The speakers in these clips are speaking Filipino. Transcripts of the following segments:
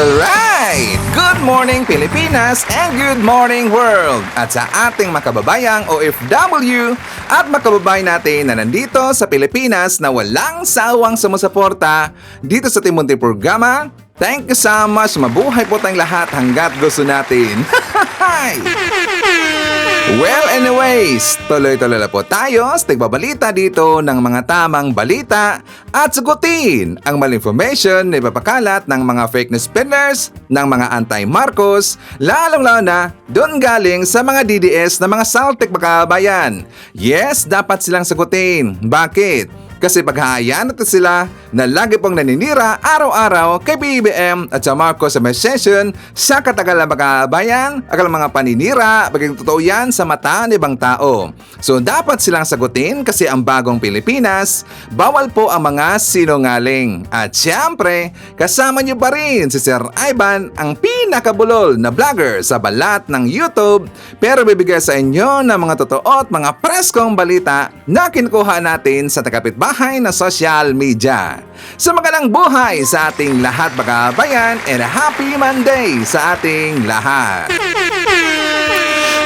Alright! Good morning Pilipinas and good morning world! At sa ating makababayang OFW at makababayan natin na nandito sa Pilipinas na walang sawang sumusuporta dito sa ating munting programa, thank you so much! Mabuhay po tayong lahat hanggat gusto natin! Well, anyways, tuloy-tuloy na po tayo sa tigbabalita dito ng mga tamang balita at sagutin ang maling information na ipapakalat ng mga fake news peddlers, ng mga anti-Marcos, lalong-lalo na doon galing sa mga DDS na mga saltik makabayan. Yes, dapat silang sagutin. Bakit? Kasi paghahayaan natin sila na lagi pong naninira araw-araw kay BBM at sa Marcos Administration sa katagalan makabayan, akala mga paninira, bagay totoo yan sa mata ng ibang tao. So dapat silang sagutin kasi ang bagong Pilipinas, bawal po ang mga sinungaling. At syempre, kasama niyo pa rin si Sir Ivan, ang pinakabulol na vlogger sa balat ng YouTube, pero bibigay sa inyo ng mga totoo at mga preskong balita na kinukuha natin sa takapitbahay na social media. So magalang buhay sa ating lahat bagabayan and a happy Monday sa ating lahat.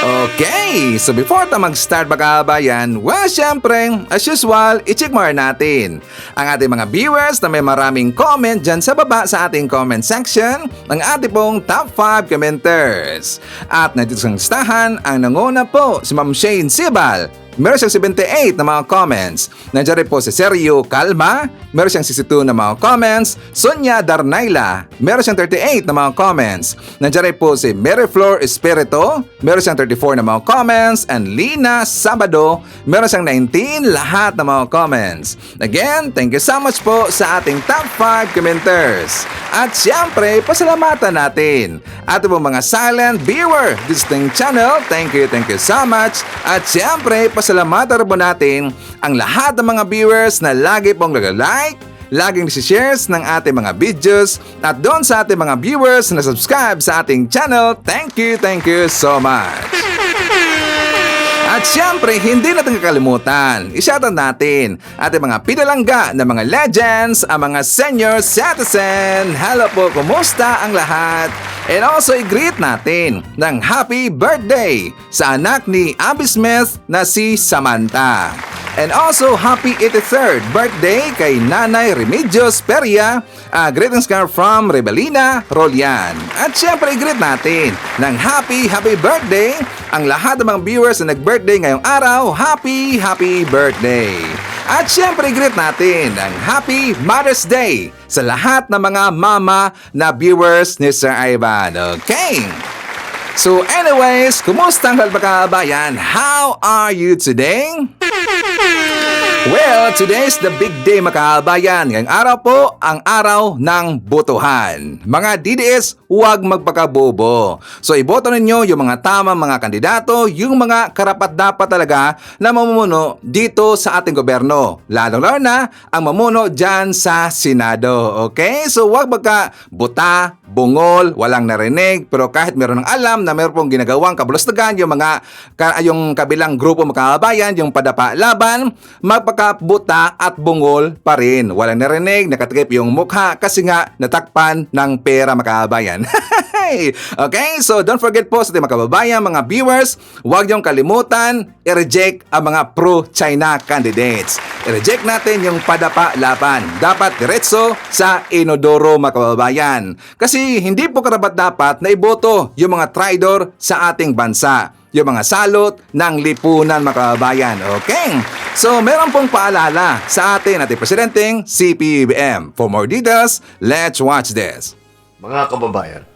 Okay, so before tayo mag-start bagabayan, well, syempre, as usual, i-check more natin ang ating mga viewers na may maraming comment dyan sa baba sa ating comment section ng ating pong top 5 commenters. At nandito sa listahan, ang nanguna po si Ma'am Shane Sibal. Meron siyang 78 na mga comments. Nandiyan rin po si Sergio Calma. Meron siyang 62 na mga comments. Sonia Darnaila. Meron siyang 38 na mga comments. Nandiyan rin po si Mary Flor Espirito. Meron siyang 34 na mga comments. And Lina Sabado. Meron siyang 19 lahat na mga comments. Again, thank you so much po sa ating top 5 commenters. At siyempre, pasalamatan natin ating po mga silent viewer this thing channel. Thank you so much. At siyempre, pasalamatan po natin ang lahat ng mga viewers na lagi pong nag-like, laging shares ng ating mga videos, at doon sa ating mga viewers na subscribe sa ating channel. Thank you so much. At syempre, hindi natin kakalimutan, i-shoutout natin ating mga pinalangga na mga legends, ang mga senior citizen. Hello po, kumusta ang lahat? And also, i-greet natin ng happy birthday sa anak ni Abby Smith na si Samantha. And also, happy 83rd birthday kay Nanay Remedios Peria. Greetings from Rebelina, Rolian. At syempre, i-greet natin ng happy birthday ang lahat ng mga viewers na nag-birthday ngayong araw. Happy birthday! At syempre, i-greet natin ng happy Mother's Day sa lahat ng mga mama na viewers ni Sir Ivan. Okay? So anyways, kumusta ang kabayan? How are you today? Well, today is the big day makabayan. Ngayong araw po, ang araw ng botohan. Mga DDS, huwag magpakabobo. So iboto ninyo yung mga tamang mga kandidato, yung mga karapat-dapat talaga na mamumuno dito sa ating gobyerno. Lalo-lalo na ang mamuno dyan sa Senado. Okay? So huwag magka-buta, bungol, walang narinig, pero kahit meron ng alam na meron pong ginagawang kabulustagan, yung kabilang grupo makabayan, yung padapa laban, magpakabuta at bungol pa rin. Walang narinig, nakatikip yung mukha kasi nga natakpan ng pera makabayan. Okay, so don't forget po sa ating makababayan, mga viewers, huwag niyong kalimutan, i-reject ang mga pro-China candidates. I-reject natin yung padapa laban. Dapat diretso sa inodoro makababayan. Kasi hindi po karapat-dapat na iboto yung mga traidor sa ating bansa. Yung mga salot ng lipunan makababayan. Okay? So, meron pong paalala sa ating presidenteng si PBBM. For more details, let's watch this. Mga kababayan,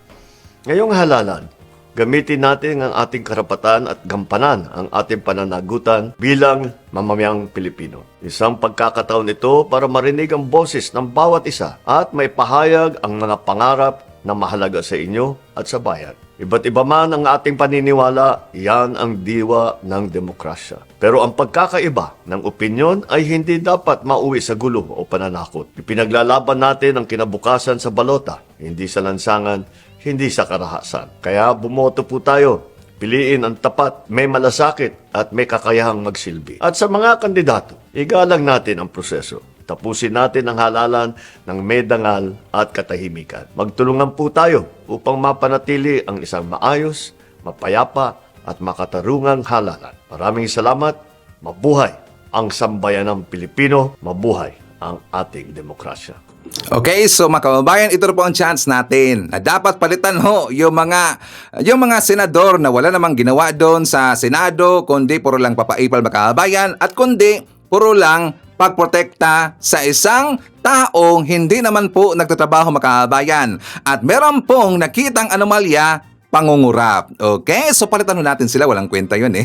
ngayong halalan, gamitin natin ang ating karapatan at gampanan ang ating pananagutan bilang mamamayang Pilipino. Isang pagkakataon ito para marinig ang boses ng bawat isa at may pahayag ang mga pangarap na mahalaga sa inyo at sa bayan. Iba't iba man ang ating paniniwala, iyan ang diwa ng demokrasya. Pero ang pagkakaiba ng opinyon ay hindi dapat mauwi sa gulo o pananakot. Ipinaglalaban natin ang kinabukasan sa balota, hindi sa lansangan, hindi sa karahasan. Kaya bumoto po tayo. Piliin ang tapat, may malasakit at may kakayahang magsilbi. At sa mga kandidato, igalang natin ang proseso. Tapusin natin ang halalan ng may dangal at katahimikan. Magtulungan po tayo upang mapanatili ang isang maayos, mapayapa at makatarungang halalan. Maraming salamat. Mabuhay ang sambayanang Pilipino. Mabuhay ang ating demokrasya. Okay, so mga kababayan, ito na po ang chance natin na dapat palitan ho yung mga senador na wala namang ginawa doon sa Senado, kundi puro lang papaipal mga kababayan at kundi puro lang pagprotekta sa isang taong hindi naman po nagtatrabaho mga kababayan at meron pong nakitang anomalya, pangungurap. Okay? So palitan natin sila. Walang kwenta yun eh.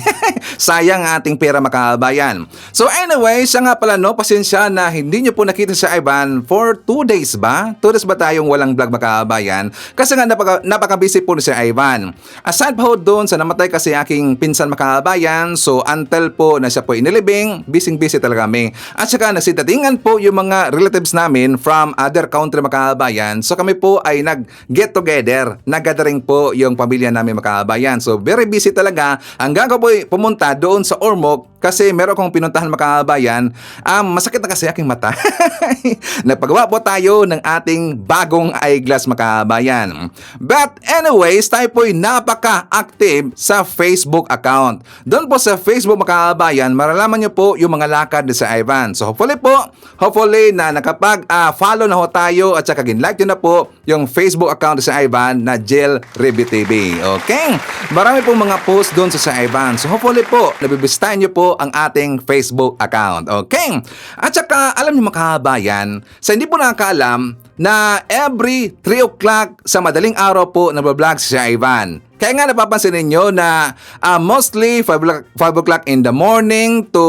Sayang ang ating pera mga kababayan. So anyway, siya nga pala no, pasensya na hindi nyo po nakita si Ivan for 2 days ba? 2 days ba tayong walang vlog mga kababayan? Kasi nga napaka-busy po ni si Ivan. Aside pa ho doon sa namatay kasi aking pinsan mga kababayan, so until po na siya po inilibing, busy talaga kami. At saka nagsitatingan po yung mga relatives namin from other country mga kababayan. So kami po ay nag-get together, nag-gathering po yung pamilya namin mga kababayan. So very busy talaga. Hanggang ko po pumunta doon sa Ormoc kasi meron akong pinuntahan mga kababayan. Masakit na kasi aking mata. Napagawa po tayo ng ating bagong eyeglass mga kababayan. But anyways, tayo po'y napaka-active sa Facebook account. Doon po sa Facebook mga kababayan, maralaman nyo po yung mga lakad ni sa Ivan. So hopefully na nakapag-follow na ho tayo at saka gin-like nyo na po yung Facebook account ni sa Ivan na Jill Revy TV. Okay? Marami pong mga post doon sa Ivan. So hopefully po, nabibisitahin nyo po ang ating Facebook account. Okay? At saka, alam nyo mga kababayan, sa hindi po nakakaalam na every 3 o'clock sa madaling araw po nagbablog si Ivan. Kaya nga napapansin ninyo na mostly 5 o'clock in the morning to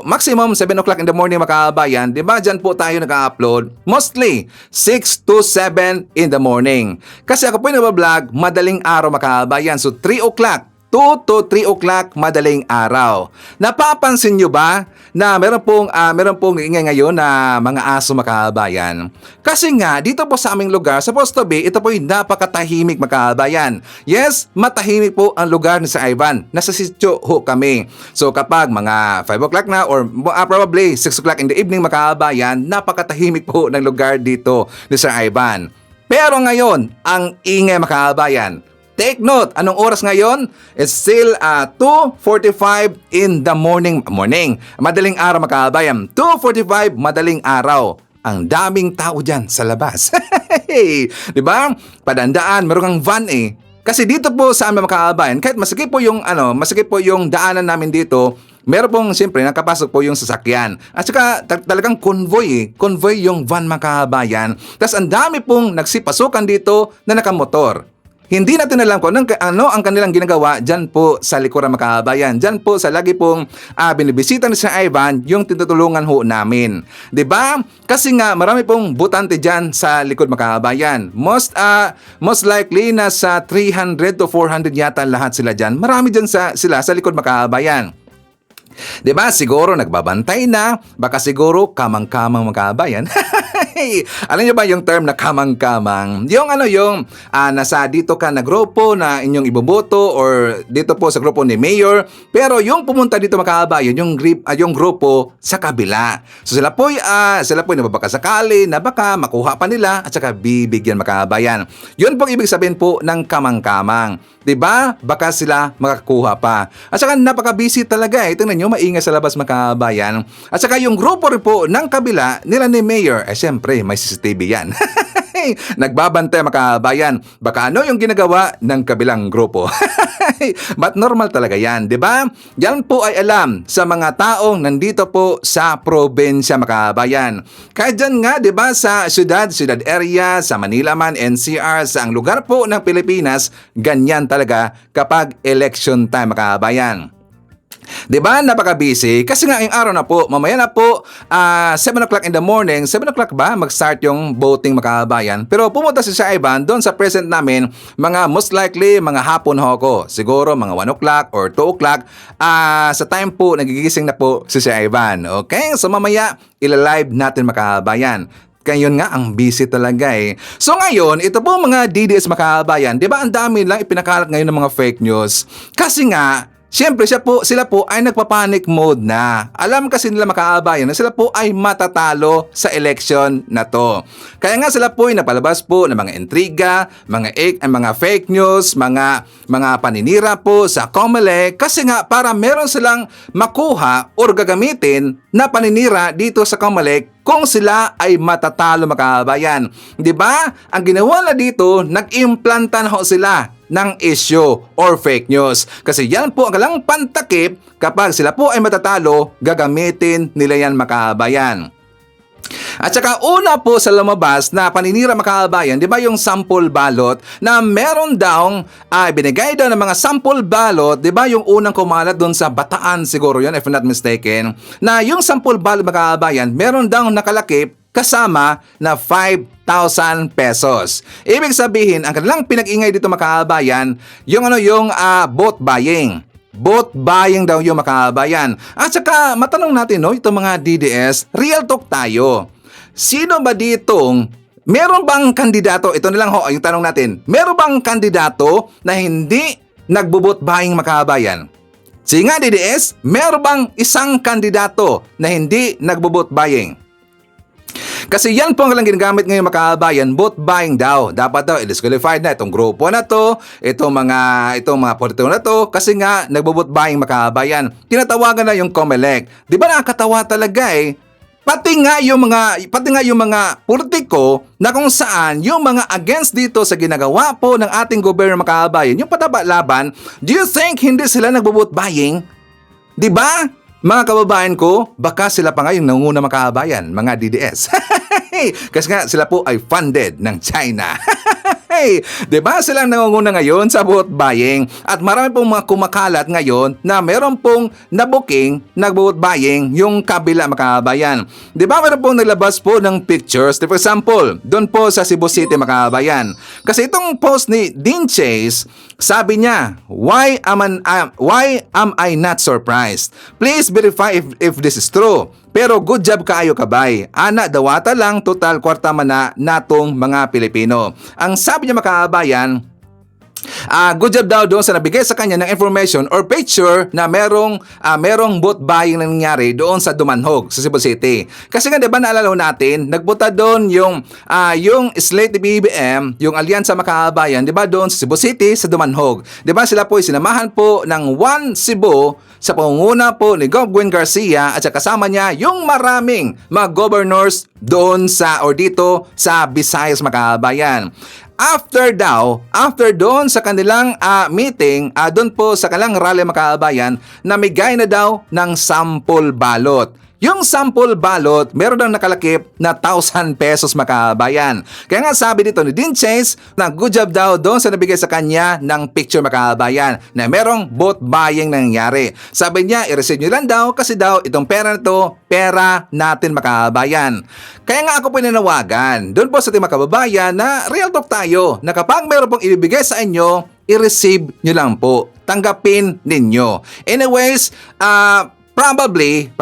maximum 7 o'clock in the morning mga kababayan. Diba dyan po tayo nag-upload? Mostly 6 to 7 in the morning. Kasi ako po yung nagbablog madaling araw mga kababayan. So 3 o'clock. 2 to 3 o'clock madaling araw. Napapansin nyo ba na meron pong ingay ngayon na mga aso mga kababayan? Kasi nga, dito po sa aming lugar, supposed to be, ito po yung napakatahimik mga kababayan. Yes, matahimik po ang lugar ni Sir Ivan. Nasa sityo ho kami. So kapag mga 5 o'clock na or probably 6 o'clock in the evening mga kababayan, napakatahimik po ng lugar dito ni Sir Ivan. Pero ngayon, ang ingay mga kababayan, take note, anong oras ngayon? It's still 2:45 in the morning. Madaling araw mga kababayan. 2:45 madaling araw. Ang daming tao dyan sa labas. Diba? Padandaan, meron kang van eh. Kasi dito po sa aming mga kababayan, kahit masikip po yung daanan namin dito, meron pong siyempre nakapasok po yung sasakyan. At saka talagang convoy yung van mga kababayan. Tapos ang dami pong nagsipasukan dito na nakamotor. Hindi natin alam kung ano ang kanilang ginagawa dyan po sa likuran mga kababayan. Dyan po sa lagi pong binibisita ni Sir Ivan yung tinutulungan ho namin. 'Di ba? Kasi nga marami pong butante dyan sa likod mga kababayan. Most likely nasa 300 to 400 yata lahat sila dyan. Marami dyan sila sa likod mga kababayan. 'Di ba? Siguro nagbabantay na, baka siguro kamang-kamang mga kababayan. Alam niyo ba yung term na kamang-kamang? Yung nasa dito ka na grupo na inyong iboboto or dito po sa grupo ni Mayor, pero yung pumunta dito mga kababayan, yung grupo sa kabila. So sila po nababakasakali na baka makuha pa nila at saka bibigyan mga kababayan. Yun pong ibig sabihin po ng kamang-kamang. 'Di ba? Baka sila makakuha pa. At saka napaka-busy talaga eh. Tingnan niyo, maingay sa labas mga kababayan. At saka yung grupo rin po ng kabila nila ni Mayor, syempre may CCTV yan. Nagbabantay mga kababayan. Baka ano yung ginagawa ng kabilang grupo. But normal talaga yan, di ba? Yan po ay alam sa mga taong nandito po sa probinsya mga kababayan. Kahit dyan nga, di ba, sa syudad area, sa Manila man, NCR, sa ang lugar po ng Pilipinas, ganyan talaga kapag election time mga kababayan. 'Di ba? Napaka-busy kasi nga yung araw na po, mamaya na po 7 o'clock in the morning, 7 o'clock ba mag-start yung voting mga kababayan. Pero pumunta si Sir Ivan doon sa present namin, mga most likely mga hapon ho ako. Siguro mga 1 o'clock or 2 o'clock sa time po nagigising na po si Sir Ivan. Okay? So mamaya ila-live natin mga kababayan. Kaya yun nga, ang busy talaga eh. So ngayon, ito po mga DDS mga kababayan, 'di ba ang dami lang ipinakalat ngayon ng mga fake news. Kasi nga Siyempre sila po ay nagpa-panic mode na. Alam kasi nila makaabayan na sila po ay matatalo sa election na to. Kaya nga sila po ay napalabas po ng mga intriga, mga fake news, mga paninira po sa COMELEC kasi nga para meron silang makuha or gagamitin na paninira dito sa COMELEC kung sila ay matatalo makaabayan. 'Di ba? Ang ginawa na dito, nag-implanta na ho sila ng issue or fake news. Kasi yan po ang kalang pantakip kapag sila po ay matatalo, gagamitin nila yan makaabayan. At saka una po sa lumabas na paninira makaabayan, di ba yung sample ballot na meron daw, binigay daw ng mga sample ballot, di ba yung unang kumalat doon sa Bataan siguro yun if I'm not mistaken, na yung sample ballot makaabayan, meron daw nakalakip kasama na 5,000 pesos. Ibig sabihin, ang kanilang pinag-ingay dito makaabayan, yung vote buying. Vote buying daw yung makaabayan. At saka, matanong natin, no, itong mga DDS, real talk tayo. Sino ba ditong, meron bang kandidato, ito na lang ho, yung tanong natin, meron bang kandidato na hindi nagbo-vote buying makaabayan? Sige nga DDS, meron bang isang kandidato na hindi nagbo-vote buying? Kasi yan po ang lang ginagamit ngayon makaabayan, vote buying daw. Dapat daw i-disqualified na itong grupo na to, itong mga politiko na to, kasi nga nagbo-vote buying makaabayan. Tinatawagan na yung COMELEC. Di ba nakakatawa talaga eh? Pati nga yung mga politiko na kung saan yung mga against dito sa ginagawa po ng ating gobyerno makaabayan, yung pataba-laban, do you think hindi sila nagbo-vote buying? Di ba? Mga kababayan ko, baka sila pa nga yung nangunguna makaabayan, mga DDS. Kasi nga sila po ay funded ng China. Diba silang nangunguna ngayon sa vote buying at marami pong mga kumakalat ngayon na meron pong nabuking nag-vote buying yung kabila makaabayan. Diba meron pong nilabas po ng pictures, for example, doon po sa Cebu City makaabayan. Kasi itong post ni Dean Chase, sabi niya, why am I not surprised? Please verify if this is true. Pero good job kaayo kabay. Ana dawata lang total kwarta man na natong mga Pilipino. Ang sabi niya makaabayan, good job daw doon sa nabigay sa kanya ng information or picture na merong vote buying na nangyari doon sa Dumanhog, sa Cebu City. Kasi nga 'di ba naalala natin, nagbuta doon yung slate ni BBM, yung alyansa makaabayan, 'di ba doon sa Cebu City, sa Dumanhog. 'Di ba sila po ay sinamahan po ng One Cebu sa pangunguna po ni Gov. Gwen Garcia at sa kasama niya yung maraming mga governors doon dito sa Visayas makaabayan. After doon sa kanilang meeting, doon po sa kanilang rally makaabayan, namigay na daw ng sample ballot. Yung sample ballot, meron daw nakalakip na 1,000 pesos makaabayan. Kaya nga sabi dito ni Dean Chase na good job daw doon sa nabigay sa kanya ng picture makaabayan na merong vote buying na nangyari. Sabi niya, i-receive nyo lang daw kasi daw itong pera na to, pera natin makaabayan. Kaya nga ako pinanawagan doon po sa ating mga kababayan na real talk tayo na kapag meron pong ibibigay sa inyo, i-receive nyo lang po. Tanggapin ninyo. Anyways, Probably,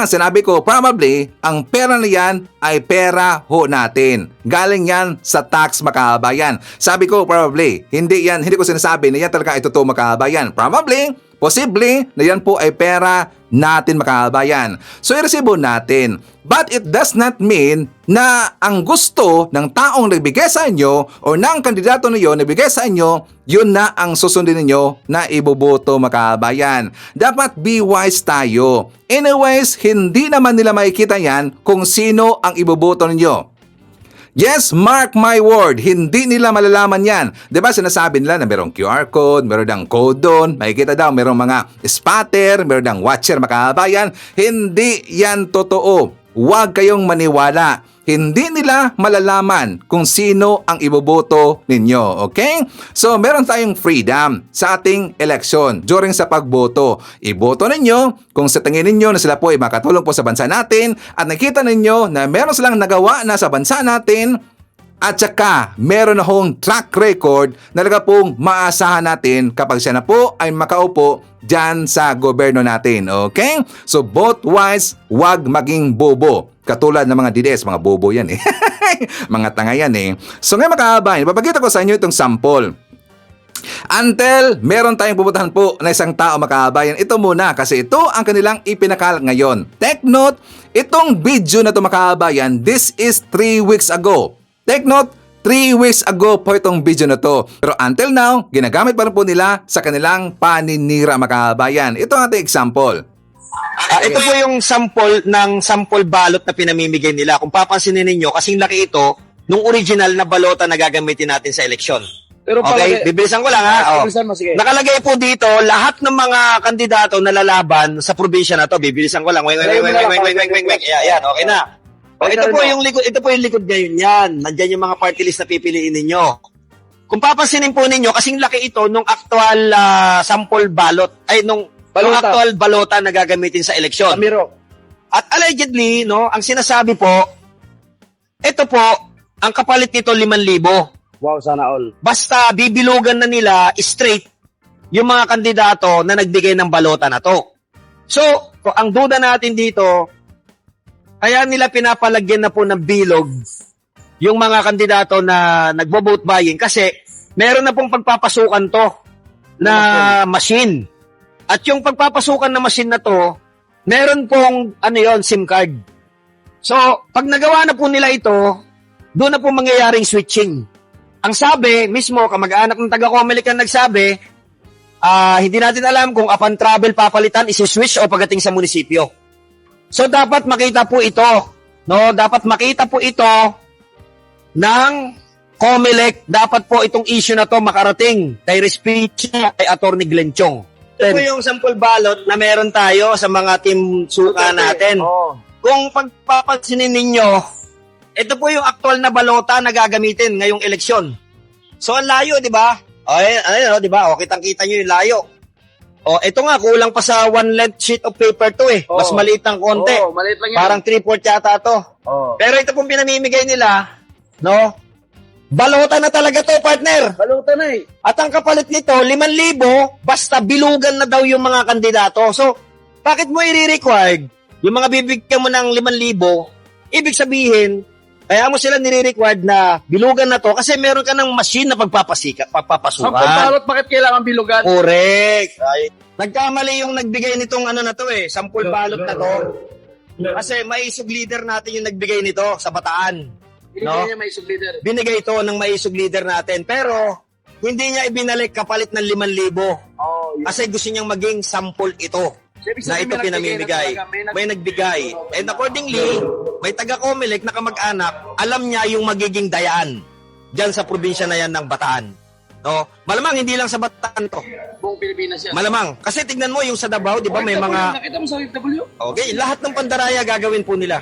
sinabi ko, probably, ang pera na yan ay pera ho natin. Galing yan sa tax makaabayan. Sabi ko, probably, hindi ko sinasabi na yan talaga ito makaabayan. Probably, posible na yan po ay pera natin makaabayan. So, i-resibo natin. But it does not mean na ang gusto ng taong nagbigay sa inyo o ng kandidato na yun nagbigay sa inyo, yun na ang susundin ninyo na iboboto makaabayan. Dapat be wise tayo. Anyways, hindi naman nila makikita yan kung sino ang iboboto ninyo. Yes, mark my word, hindi nila malalaman yan. Diba sinasabi nila na merong QR code, meron ng code doon, makikita daw merong mga spotter, meron ng watcher makaabayan. Hindi yan totoo. Huwag kayong maniwala. Hindi nila malalaman kung sino ang iboboto ninyo, okay? So, meron tayong freedom sa ating election during sa pagboto. Iboto ninyo kung sa tingin ninyo na sila po ay makatulong po sa bansa natin at nakita ninyo na meron silang nagawa na sa bansa natin at saka meron na hong track record na talaga pong maasahan natin kapag siya na po ay makaupo dyan sa gobyerno natin, okay? So, vote wise, wag maging bobo. Katulad ng mga DDS, mga bobo yan eh. Mga tanga yan eh. So ngayon makaabayan, ipapakita ko sa inyo itong sample. Until meron tayong pupuntahan po na isang tao mga kabayan. Ito muna kasi ito ang kanilang ipinakalat ngayon. Take note, itong video na ito mga kabayan, this is 3 weeks ago. Take note, 3 weeks ago po itong video na to. Pero until now, ginagamit pa rin po nila sa kanilang paninira mga kabayan. Ito ang ating example. Ito po yung sample balot na pinamimigay nila. Kung papansinin ninyo, kasing laki ito nung original na balota na gagamitin natin sa eleksyon. Pero Okay, bibilisan ko lang ha. Oh. Bibilisan mo, sige. Nakalagay po dito lahat ng mga kandidato na lalaban sa probinsya na to. Bibilisan ko lang. Weng. Ayan, okay na. O, ito po yung likod ngayon yan. Nandiyan yung mga party list na pipiliin ninyo. Kung papansinin po ninyo, kasing laki ito nung actual sample balot nung actual balota na gagamitin sa eleksyon. Amiro. At allegedly, no, ang sinasabi po, ito po, ang kapalit nito 5,000. Wow, sana all. Basta bibilugan na nila straight yung mga kandidato na nagbigay ng balota na to. So, ang duda natin dito, kaya nila pinapalagyan na po ng bilog yung mga kandidato na nagbo-vote buying kasi meron na pong pagpapasukan to na machine. At yung pagpapasukan na machine na to, meron pong SIM card. So, pag nagawa na po nila ito, doon na po mangyayaring switching. Ang sabi, mismo, kamag-anak ng taga-Comelec ang nagsabi, hindi natin alam kung upon travel papalitan, isi-switch o pagdating sa munisipyo. So, dapat makita po ito, no? Dapat makita po ito ng Comelec. Dapat po itong issue na to makarating kay Respicia, kay Atty. Glenn Chong. Ito po yung sample ballot na meron tayo sa mga team suka natin. Oh. Kung pagpapansinin ninyo, ito po yung aktual na balota na gagamitin ngayong eleksyon. So, ang layo, di ba? Ayun, di ba? O, kitang-kita nyo yung layo. O, ito nga, kulang pa sa 1 length sheet of paper to eh. Mas maliit ng konti. Oh, maliit lang yan. Parang 3/4 yata to. Oh. Pero ito pong pinamimigay nila, no? Balota na talaga to, partner. Baluta na eh. At ang kapalit nito, 5,000, basta bilugan na daw yung mga kandidato. So, bakit mo i-required yung mga bibigyan mo ng 5,000, ibig sabihin, kaya mo sila nire-required na bilugan na to kasi meron ka ng machine na pagpapasukan. Ang balot, bakit kailangan bilugan? Correct. Ay, nagkamali yung nagbigay nitong na to sample balot na to. Kasi maisog leader natin yung nagbigay nito sa Bataan. Binigay niya may sub-leader. Binigay ito ng maisog leader natin. Pero, hindi niya ibinalik kapalit ng 5,000. Oh, yun. Kasi gusto niyang maging sample ito. Na ito pinamimigay. May nagbigay. And accordingly, may taga-Comelec na kamag-anak, alam niya yung magiging dayaan dyan sa probinsya na yan ng Bataan. No? Malamang hindi lang sa Bataan to. Buong Pilipinas yan. Malamang. Kasi tignan mo yung sa Davao, di ba may mga... Nakita mo sa OFW? Okay, lahat ng pandaraya gagawin po nila.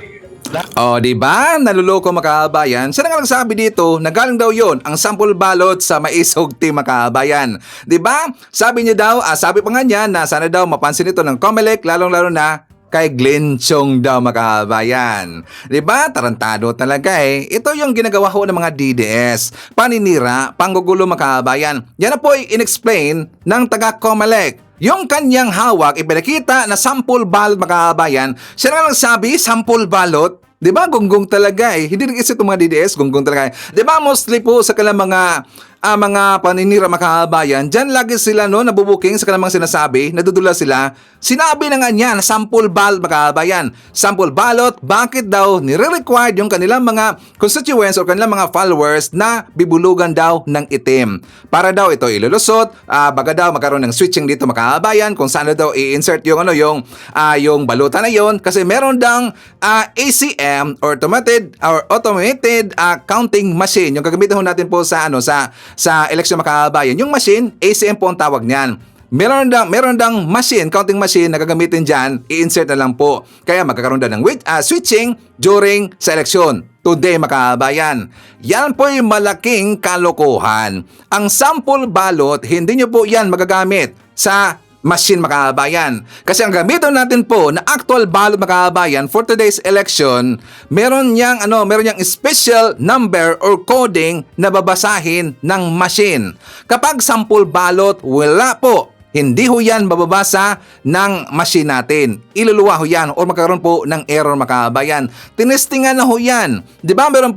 O, di ba? Naluloko mga kabayan. Sino nga nagsabi dito na galing daw yon ang sample balot sa maisog team mga kabayan. Di ba? Sabi niya daw, sabi pa nga niya na sana daw mapansin ito ng Comelec, lalong-lalo na kay Glenn Chong daw mga kabayan. Di ba? Tarantado talaga eh. Ito yung ginagawa ho ng mga DDS. Paninira, panggugulo mga kabayan. Yan na po ay inexplain ng taga-Comelec. Yung kanyang hawak, ipinakita na sample balot mga kabayan. Siya na lang sabi, sample balot. Di ba? Gunggong talaga eh. Hindi nag-isip itong mga DDS, gunggong talaga eh. Di ba? Mostly po sa kanilang mga paninira mga kabayan, dyan lagi sila no, nabubuking sa kanilang mga sinasabi, nadudula sila. Sinabi na nga niya na sample ballot mga kabayan. Sample ballot, bakit daw nire-required yung kanilang mga constituents o kanilang mga followers na bibulugan daw ng itim. Para daw ito ilulusot, baga daw magkaroon ng switching dito mga kabayan kung saan daw i-insert yung yung baluta na yon kasi meron dang ACM or automated counting machine. Yung gagamitin natin po sa eleksyon mga kabayan. Yung machine, ACM po ang tawag niyan. Meron dang machine, counting machine na gagamitin dyan, i-insert na lang po. Kaya magkakaroon daw ng switching during sa eleksyon. Today mga kabayan. Yan po yung malaking kalokohan. Ang sample ballot, hindi nyo po yan magagamit sa machine mga kabayan. Kasi ang gamitin natin po na actual ballot mga kabayan for today's election, meron niyang special number or coding na babasahin ng machine. Kapag sample ballot, wala po. Hindi ho yan mababasa ng machine natin. Iluluwa ho yan o magkaroon po ng error mga kabayan. Tinestingan na ho yan. Di ba nagkaroon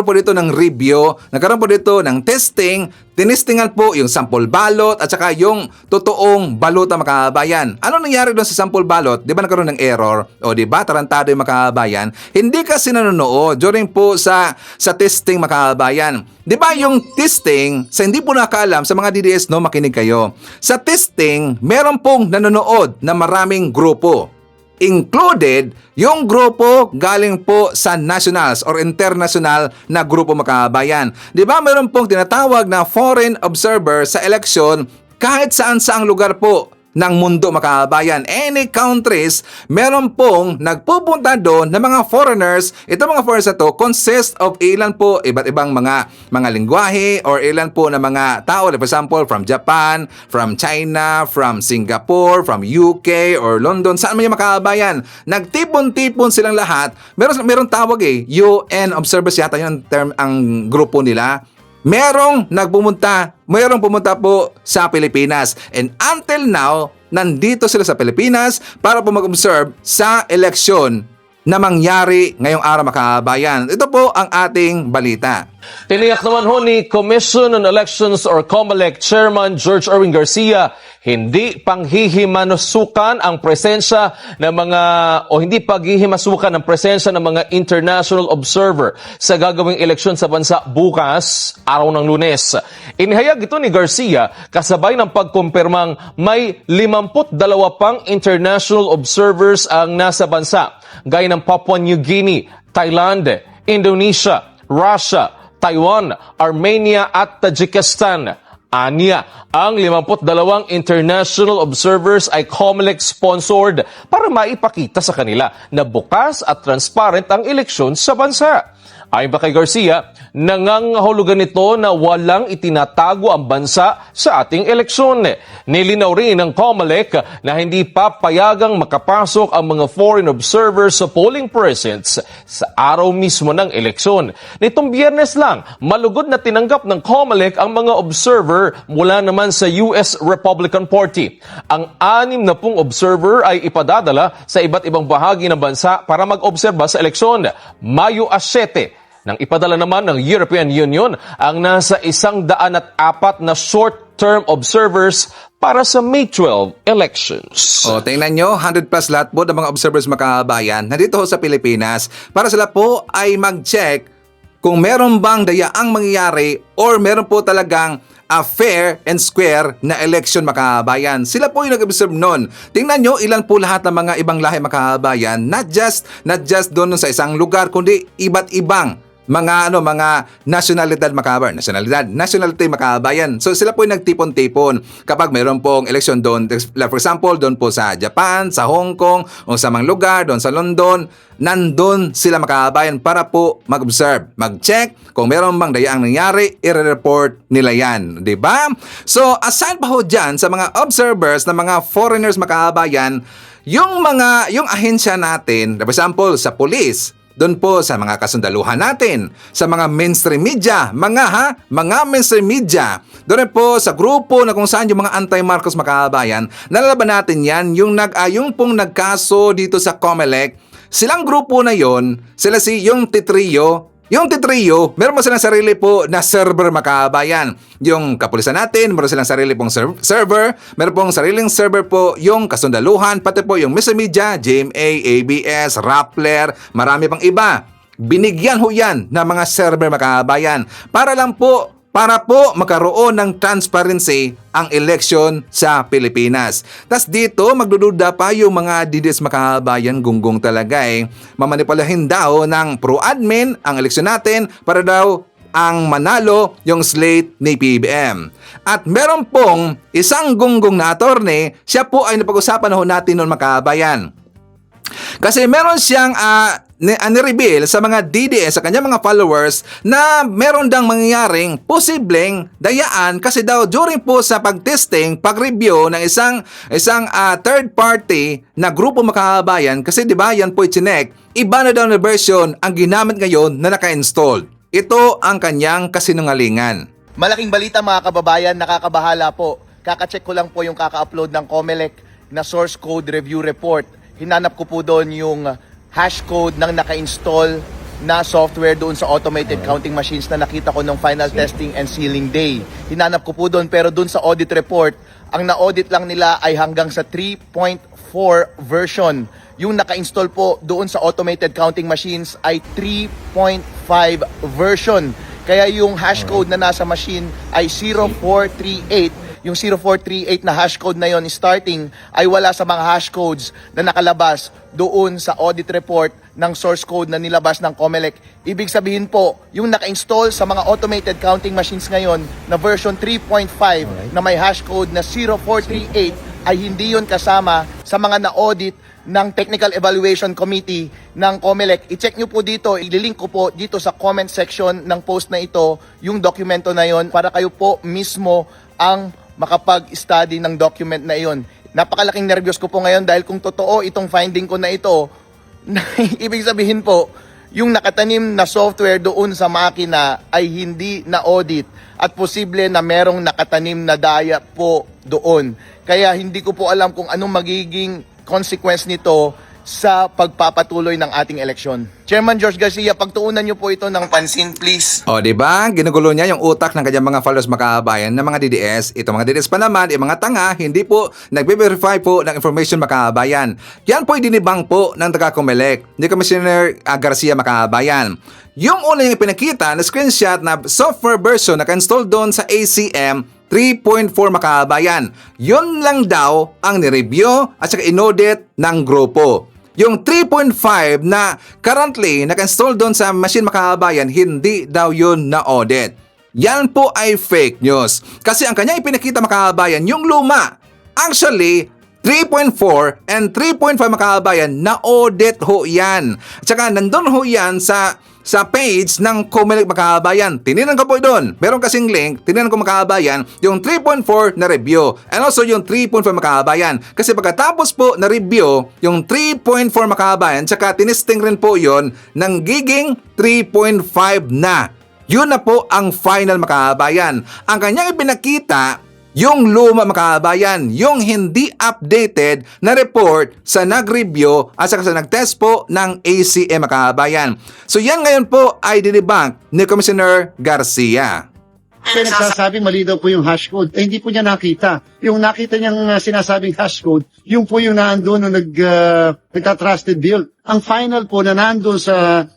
po dito ng review, nagkaroon po dito ng testing, tinistingan po yung sample balot at saka yung totoong balota mga kababayan. Ano nangyari doon sa sample balot? Di ba nagkaroon ng error? O di ba tarantado yung mga kababayan? Hindi kasi nanonood during po sa testing mga kababayan. Di ba yung testing, sa hindi po nakaalam sa mga DDS, no, makinig kayo. Sa testing, meron pong nanonood na maraming grupo. Included yung grupo galing po sa nationals or international na grupo mga kababayan. Di ba meron pong tinatawag na foreign observer sa election kahit saan-saang lugar po ng mundo mga kababayan. Any countries, meron pong nagpupunta doon na mga foreigners. Ito mga foreigners na to consist of ilan po, iba't ibang mga lingwahe or ilan po na mga tao. For example, from Japan, from China, from Singapore, from UK or London. Saan man yung mga kababayan? Nagtipon-tipon silang lahat. Meron tawag UN observers yata yung term ang grupo nila. Merong pumunta po sa Pilipinas. And until now, nandito sila sa Pilipinas para po mag-observe sa eleksyon na mangyari ngayong araw mga kababayan. Ito po ang ating balita. Tiniyak naman ho ni Commission on Elections or COMELEC Chairman George Erwin Garcia, hindi panghihimasukan ang presensya ng hindi paghihimasukan ang presensya ng mga international observer sa gagawing eleksyon sa bansa bukas, araw ng Lunes. Inihayag ito ni Garcia kasabay ng pagkumpirmang may 52 pang international observers ang nasa bansa, gaya ng Papua New Guinea, Thailand, Indonesia, Russia, Taiwan, Armenia at Tajikistan. Aniya, ang 52 international observers ay COMELEC-sponsored para maipakita sa kanila na bukas at transparent ang eleksyon sa bansa. Ayon pa kay Garcia, nangangahulugan nito na walang itinatago ang bansa sa ating eleksyon. Nilinaw rin ng COMELEC na hindi papayagang makapasok ang mga foreign observers sa polling precincts sa araw mismo ng eleksyon. Nitong Biyernes lang, malugod na tinanggap ng COMELEC ang mga observer mula naman sa US Republican Party. Ang 60 observer ay ipadadala sa iba't ibang bahagi ng bansa para mag-obserba sa eleksyon. Mayo 7 nang ipadala naman ng European Union ang nasa 104 na short-term observers para sa May 12 elections. O, tingnan nyo, 100 plus lahat po ng mga observers mga kababayan nandito sa Pilipinas para sila po ay mag-check kung meron bang dayaang mangyayari or meron po talagang a fair and square na election mga kababayan. Sila po yung nag-observe nun. Tingnan nyo ilan po lahat ng mga ibang lahi mga kababayan, not just doon sa isang lugar, kundi iba't ibang mga nationality makabayan. So sila po yung nagtipon-tipon kapag mayroon pong eleksyon doon. For example, doon po sa Japan, sa Hong Kong, o sa mga lugar, doon sa London, nandun sila makabayan para po mag-observe, mag-check kung mayroon bang dayaang nangyari, i-report nila yan. Diba? So aside pa ho dyan sa mga observers na mga foreigners makabayan, yung ahensya natin, for example, sa police, doon po sa mga kasundaluhan natin, sa mga mainstream media, mga mainstream media, doon po sa grupo na kung saan yung mga anti-Marcos makabayan, nalalaban natin yan, yung pong nagkaso dito sa COMELEC, silang grupo na yon, sila yung Titrio. Yung Titrio, meron mo silang sarili po na server makabayan. Yung kapulisan natin, meron silang sarili pong server. Meron pong sariling server po yung kasundaluhan, pati po yung Mr. Media, GMA, ABS, Rappler, marami pang iba. Binigyan ho yan ng mga server makabayan para po magkaroon ng transparency ang election sa Pilipinas. Tas dito, magdududa pa yung mga DDS makabayan, gunggong talaga mamanipulahin daw ng pro-admin ang eleksyon natin para daw ang manalo yung slate ni PBM. At meron pong isang gunggong na attorney, siya po ay napag-usapan natin noon makabayan. Kasi meron siyang ni-reveal sa mga DDS, sa kanyang mga followers, na meron dang mangyayaring posibleng dayaan kasi daw during po sa pag-testing, pag-review ng isang third party na grupo makabayan, kasi di ba yan po i-chinek, iba na daw na version ang ginamit ngayon na naka-install. Ito ang kanyang kasinungalingan. Malaking balita mga kababayan, nakakabahala po. Kaka-check ko lang po yung kaka-upload ng COMELEC na source code review report. Hinanap ko po doon yung hash code ng naka-install na software doon sa automated counting machines na nakita ko nung final testing and sealing day. Hinanap ko po doon, pero doon sa audit report, ang na-audit lang nila ay hanggang sa 3.4 version. Yung naka-install po doon sa automated counting machines ay 3.5 version. Kaya yung hash code na nasa machine ay 0438. Yung 0438 na hash code na yon starting ay wala sa mga hash codes na nakalabas doon sa audit report ng source code na nilabas ng COMELEC. Ibig sabihin po, yung naka-install sa mga automated counting machines ngayon na version 3.5 na may hash code na 0438 ay hindi yon kasama sa mga na-audit ng Technical Evaluation Committee ng COMELEC. I-check nyo po dito, ililink ko po dito sa comment section ng post na ito, yung dokumento na yon para kayo po mismo ang makapag-study ng document na iyon. Napakalaking nervyos ko po ngayon dahil kung totoo itong finding ko na ito, ibig sabihin po, yung nakatanim na software doon sa makina ay hindi na-audit at posible na merong nakatanim na daya po doon. Kaya hindi ko po alam kung anong magiging consequence nito sa pagpapatuloy ng ating eleksyon. Chairman George Garcia, pagtuunan niyo po ito ng pansin, please. O, di ba? Ginugulo niya yung utak ng kanyang mga followers makabayan ng mga DDS. Ito mga DDS pa naman, yung mga tanga, hindi po nagbe-verify po ng information makabayan. Yan po dinibang po ng taga-COMELEC, ni Commissioner Garcia makabayan. Yung una yung pinakita na screenshot na software version na ka-install doon sa ACM 3.4 makabayan. Yun lang daw ang nireview at saka inaudit ng grupo. Yung 3.5 na currently naka-install doon sa machine makabayan, hindi daw yun na-audit. Yan po ay fake news. Kasi ang kanya ipinakita makabayan, yung luma. Actually, 3.4 and 3.5 makabayan, na-audit ho yan. At saka nandun ho yan sa page ng COMELEC makabayan. Tininan ko po doon. Meron kasing link, tininan ko makabayan, yung 3.4 na review and also yung 3.5 makabayan. Kasi pagkatapos po na review, yung 3.4 makabayan, tsaka tinesting rin po yon ng giging 3.5 na. Yun na po ang final makabayan. Ang kanyang ipinakita, yung luma makabayan, yung hindi updated na report sa nag-review at saka sa nag-test po ng ACM makabayan. So yan ngayon po ay dinibunk ni Commissioner Garcia. Kaya nagsasabing mali daw po yung hash code. Eh, hindi po niya nakita. Yung nakita niyang sinasabing hash code, yung po yung naandun nung nagka-trusted build. Ang final po na naandun sa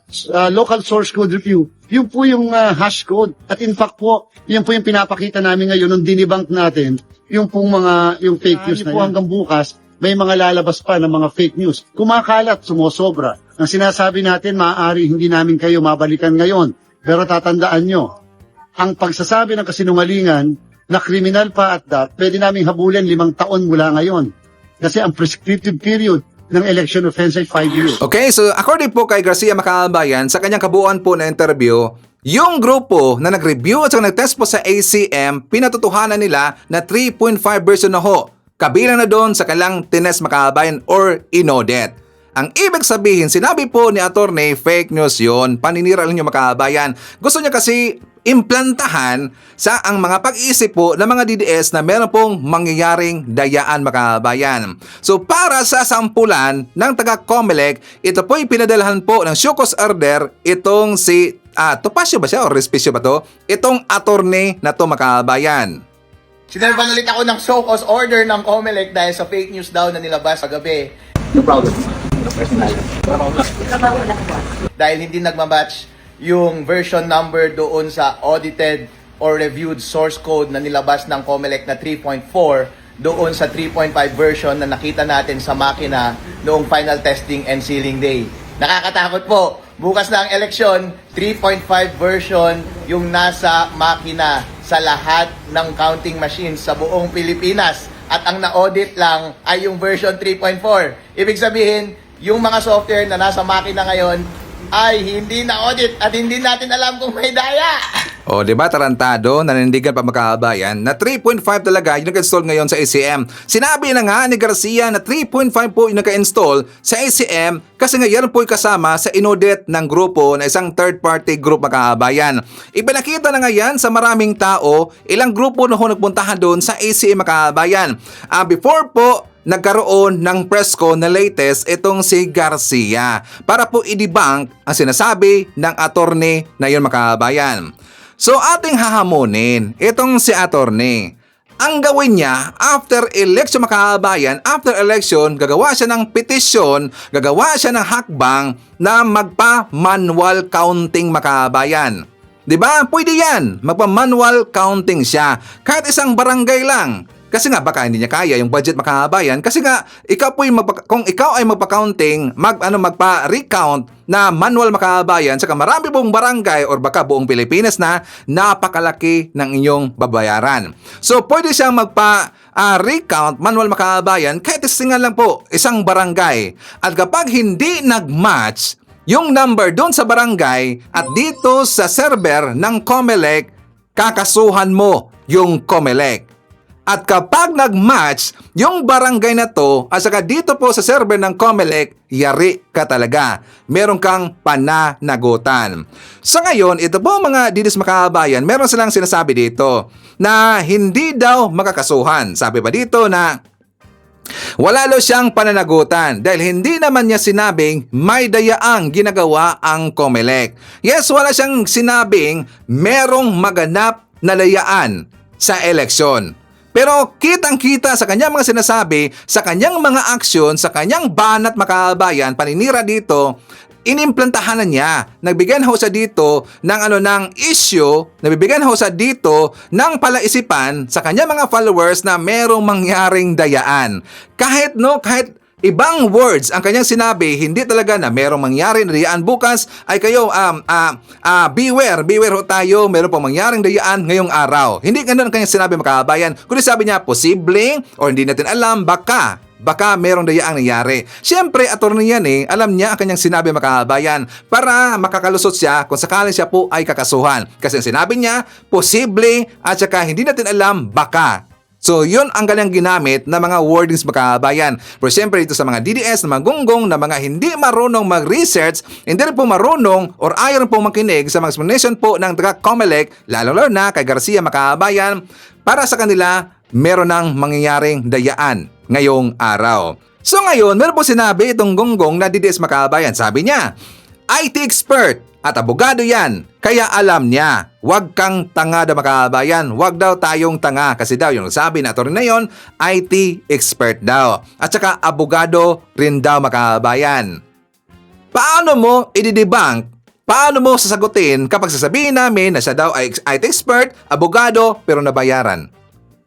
local source code review, yung po yung hash code. At in fact po, yun po yung pinapakita namin ngayon nung dinibank natin, yung pong yung fake news na po hanggang bukas, may mga lalabas pa ng mga fake news. Kumakalat, sumosobra. Ang sinasabi natin, maaari hindi namin kayo mabalikan ngayon. Pero tatandaan nyo, ang pagsasabi ng kasinungalingan na kriminal pa at that, pwede namin habulin 5 taon mula ngayon. Kasi ang prescriptive period ng election offense ay 5 years. Okay, so according po kay Garcia makabayan, sa kanyang kabuuan po na interview, yung grupo na nag-review at nag-test po sa ACM, pinatutuhanan nila na 3.5 version na ho. Kabilang na doon sa kanilang tinest makabayan or inaudit. Ang ibig sabihin, sinabi po ni attorney, fake news yun, paninira lang yung makabayan. Gusto niya kasi implantahan sa ang mga pag-iisip po ng mga DDS na meron pong mangyayaring dayaan makabayan. So para sa sampulan ng taga-COMELEC, ito po'y pinadalahan po ng show cause order itong si Topacio ba siya o Respicio ba to? Itong attorney na to makabayan. Sinervan ulit ako ng show cause order ng COMELEC dahil sa fake news daw na nilabas kagabi. Dahil hindi nagmamatch yung version number doon sa audited or reviewed source code na nilabas ng COMELEC na 3.4 doon sa 3.5 version na nakita natin sa makina noong final testing and sealing day. Nakakatakot po. Bukas na ang eleksyon, 3.5 version yung nasa makina sa lahat ng counting machines sa buong Pilipinas. At ang na-audit lang ay yung version 3.4. Ibig sabihin, yung mga software na nasa makina ngayon ay hindi na-audit at hindi natin alam kung may daya. O, di ba tarantado, nanindigan pa makabayan na 3.5 talaga yung nag-install ngayon sa ACM. Sinabi na nga ni Garcia na 3.5 po yung nag-install sa ACM kasi ngayon po yung kasama sa inaudit ng grupo na isang third-party group makabayan. Ipinakita na nga yan sa maraming tao, ilang grupo na ho nagpuntahan doon sa ACM makabayan. Before po, nagkaroon ng press con na latest itong si Garcia para po i-debunk ang sinasabi ng attorney na yun, mga kababayan. So ating hahamunin itong si attorney. Ang gawin niya after election, mga kababayan, after election, gagawa siya ng petisyon, gagawa siya ng hakbang na magpa-manual counting, mga kababayan. Diba? Pwede yan. Magpa-manual counting siya. Kahit isang barangay lang. Kasi nga baka hindi niya kaya yung budget, mga kababayan. Kasi nga kung ikaw ay magpa-counting, magpa-recount na manual, mga kababayan, saka marami pong barangay or baka buong Pilipinas na napakalaki ng inyong babayaran. So pwede siyang magpa-recount manual, mga kababayan, kahit isingan lang po isang barangay. At kapag hindi nag-match yung number doon sa barangay at dito sa server ng COMELEC, kakasuhan mo yung COMELEC. At kapag nag-match yung barangay na to at saka dito po sa server ng COMELEC, yari ka talaga. Meron kang pananagutan. So ngayon, ito po mga didis, mga kababayan, meron silang sinasabi dito na hindi daw makakasuhan. Sabi pa dito na wala daw siyang pananagutan dahil hindi naman niya sinabing may dayaang ginagawa ang COMELEC. Yes, wala siyang sinabing merong maganap na dayaan sa eleksyon. Pero kitang-kita sa kanyang mga sinasabi, sa kanyang mga aksyon, sa kanyang banat, mga kababayan, paninira dito, inimplantahan na niya. Nagbigyan ho siya dito ng issue, nabibigyan ho siya dito ng palaisipan sa kanyang mga followers na merong mangyaring dayaan. Kahit ibang words ang kanyang sinabi, hindi talaga na merong mangyari na dayaan bukas ay kayo beware ho tayo, meron pong mangyaring dayaan ngayong araw. Hindi ganun ang kanyang sinabi, mga kababayan. Kundi sabi niya, posibleng o hindi natin alam, baka merong dayaang nangyari. Siyempre, attorney yan alam niya ang kanyang sinabi, mga kababayan, para makakalusot siya kung sakaling siya po ay kakasuhan. Kasi ang sinabi niya, posible at saka hindi natin alam, baka. So, yun ang kanyang ginamit na mga wordings, mga kababayan. Pero siyempre, ito sa mga DDS, na mga gunggong, na mga hindi marunong mag-research, hindi rin po marunong or ayaw rin po makinig sa mga explanation po ng taga-COMELEC, lalo na kay Garcia, mga kababayan, para sa kanila, meron ng mangyayaring dayaan ngayong araw. So ngayon, meron po sinabi itong gunggong na DDS, mga kababayan. Sabi niya, IT expert at abogado yan, kaya alam niya. Huwag kang tanga daw, mga kababayan. Huwag daw tayong tanga kasi daw yung sabi na attorney na yon, IT expert daw. At saka abogado rin daw, mga kababayan. Paano mo i-debunk? Paano mo sasagutin kapag sasabihin namin na siya daw ay IT expert, abogado, pero nabayaran?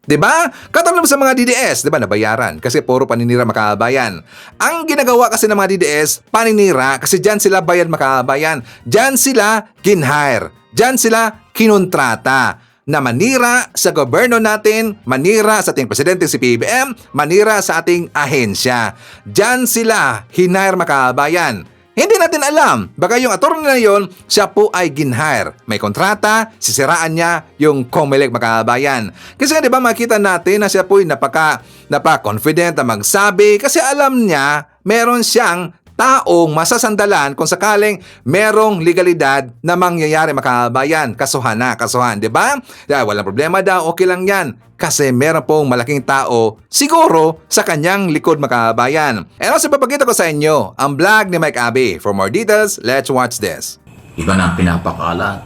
Diba? Katulad sa mga DDS, diba, nabayaran kasi puro paninira, mga kababayan. Ang ginagawa kasi ng mga DDS, paninira kasi dyan sila bayad, mga kababayan. Dyan sila ginhire. Dyan sila kinontrata na manira sa gobyerno natin, manira sa ating presidente si PBM, manira sa ating ahensya. Dyan sila hinire, mga kababayan. Hindi natin alam. Baka yung attorney na yon, siya po ay ginhire. May kontrata, sisiraan niya yung COMELEC, mga kababayan. Kasi di ba makita natin na siya po ay napaka-confident na magsabi kasi alam niya meron siyang taong masasandalan kung sakaling merong legalidad na mangyayari, mga kababayan. Kasuhan, di ba? Walang problema daw, okay lang yan. Kasi meron pong malaking tao siguro sa kanyang likod, mga kababayan. And also, papakita ko sa inyo ang vlog ni Mike Abe. For more details, let's watch this. Iba na ang pinapakalat.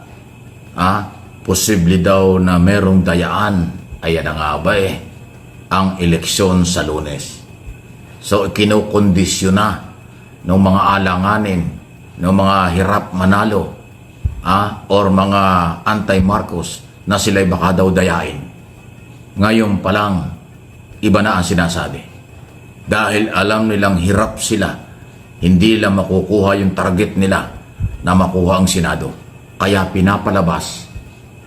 Posible daw na merong dayaan. Ayan na nga ba ang eleksyon sa Lunes. So, kinukondisyon na ng mga alanganin, ng mga hirap manalo, or mga anti-Marcos na sila'y baka daw dayain. Ngayon pa lang, iba na ang sinasabi. Dahil alam nilang hirap sila, hindi lang makukuha yung target nila na makuha ang Senado. Kaya pinapalabas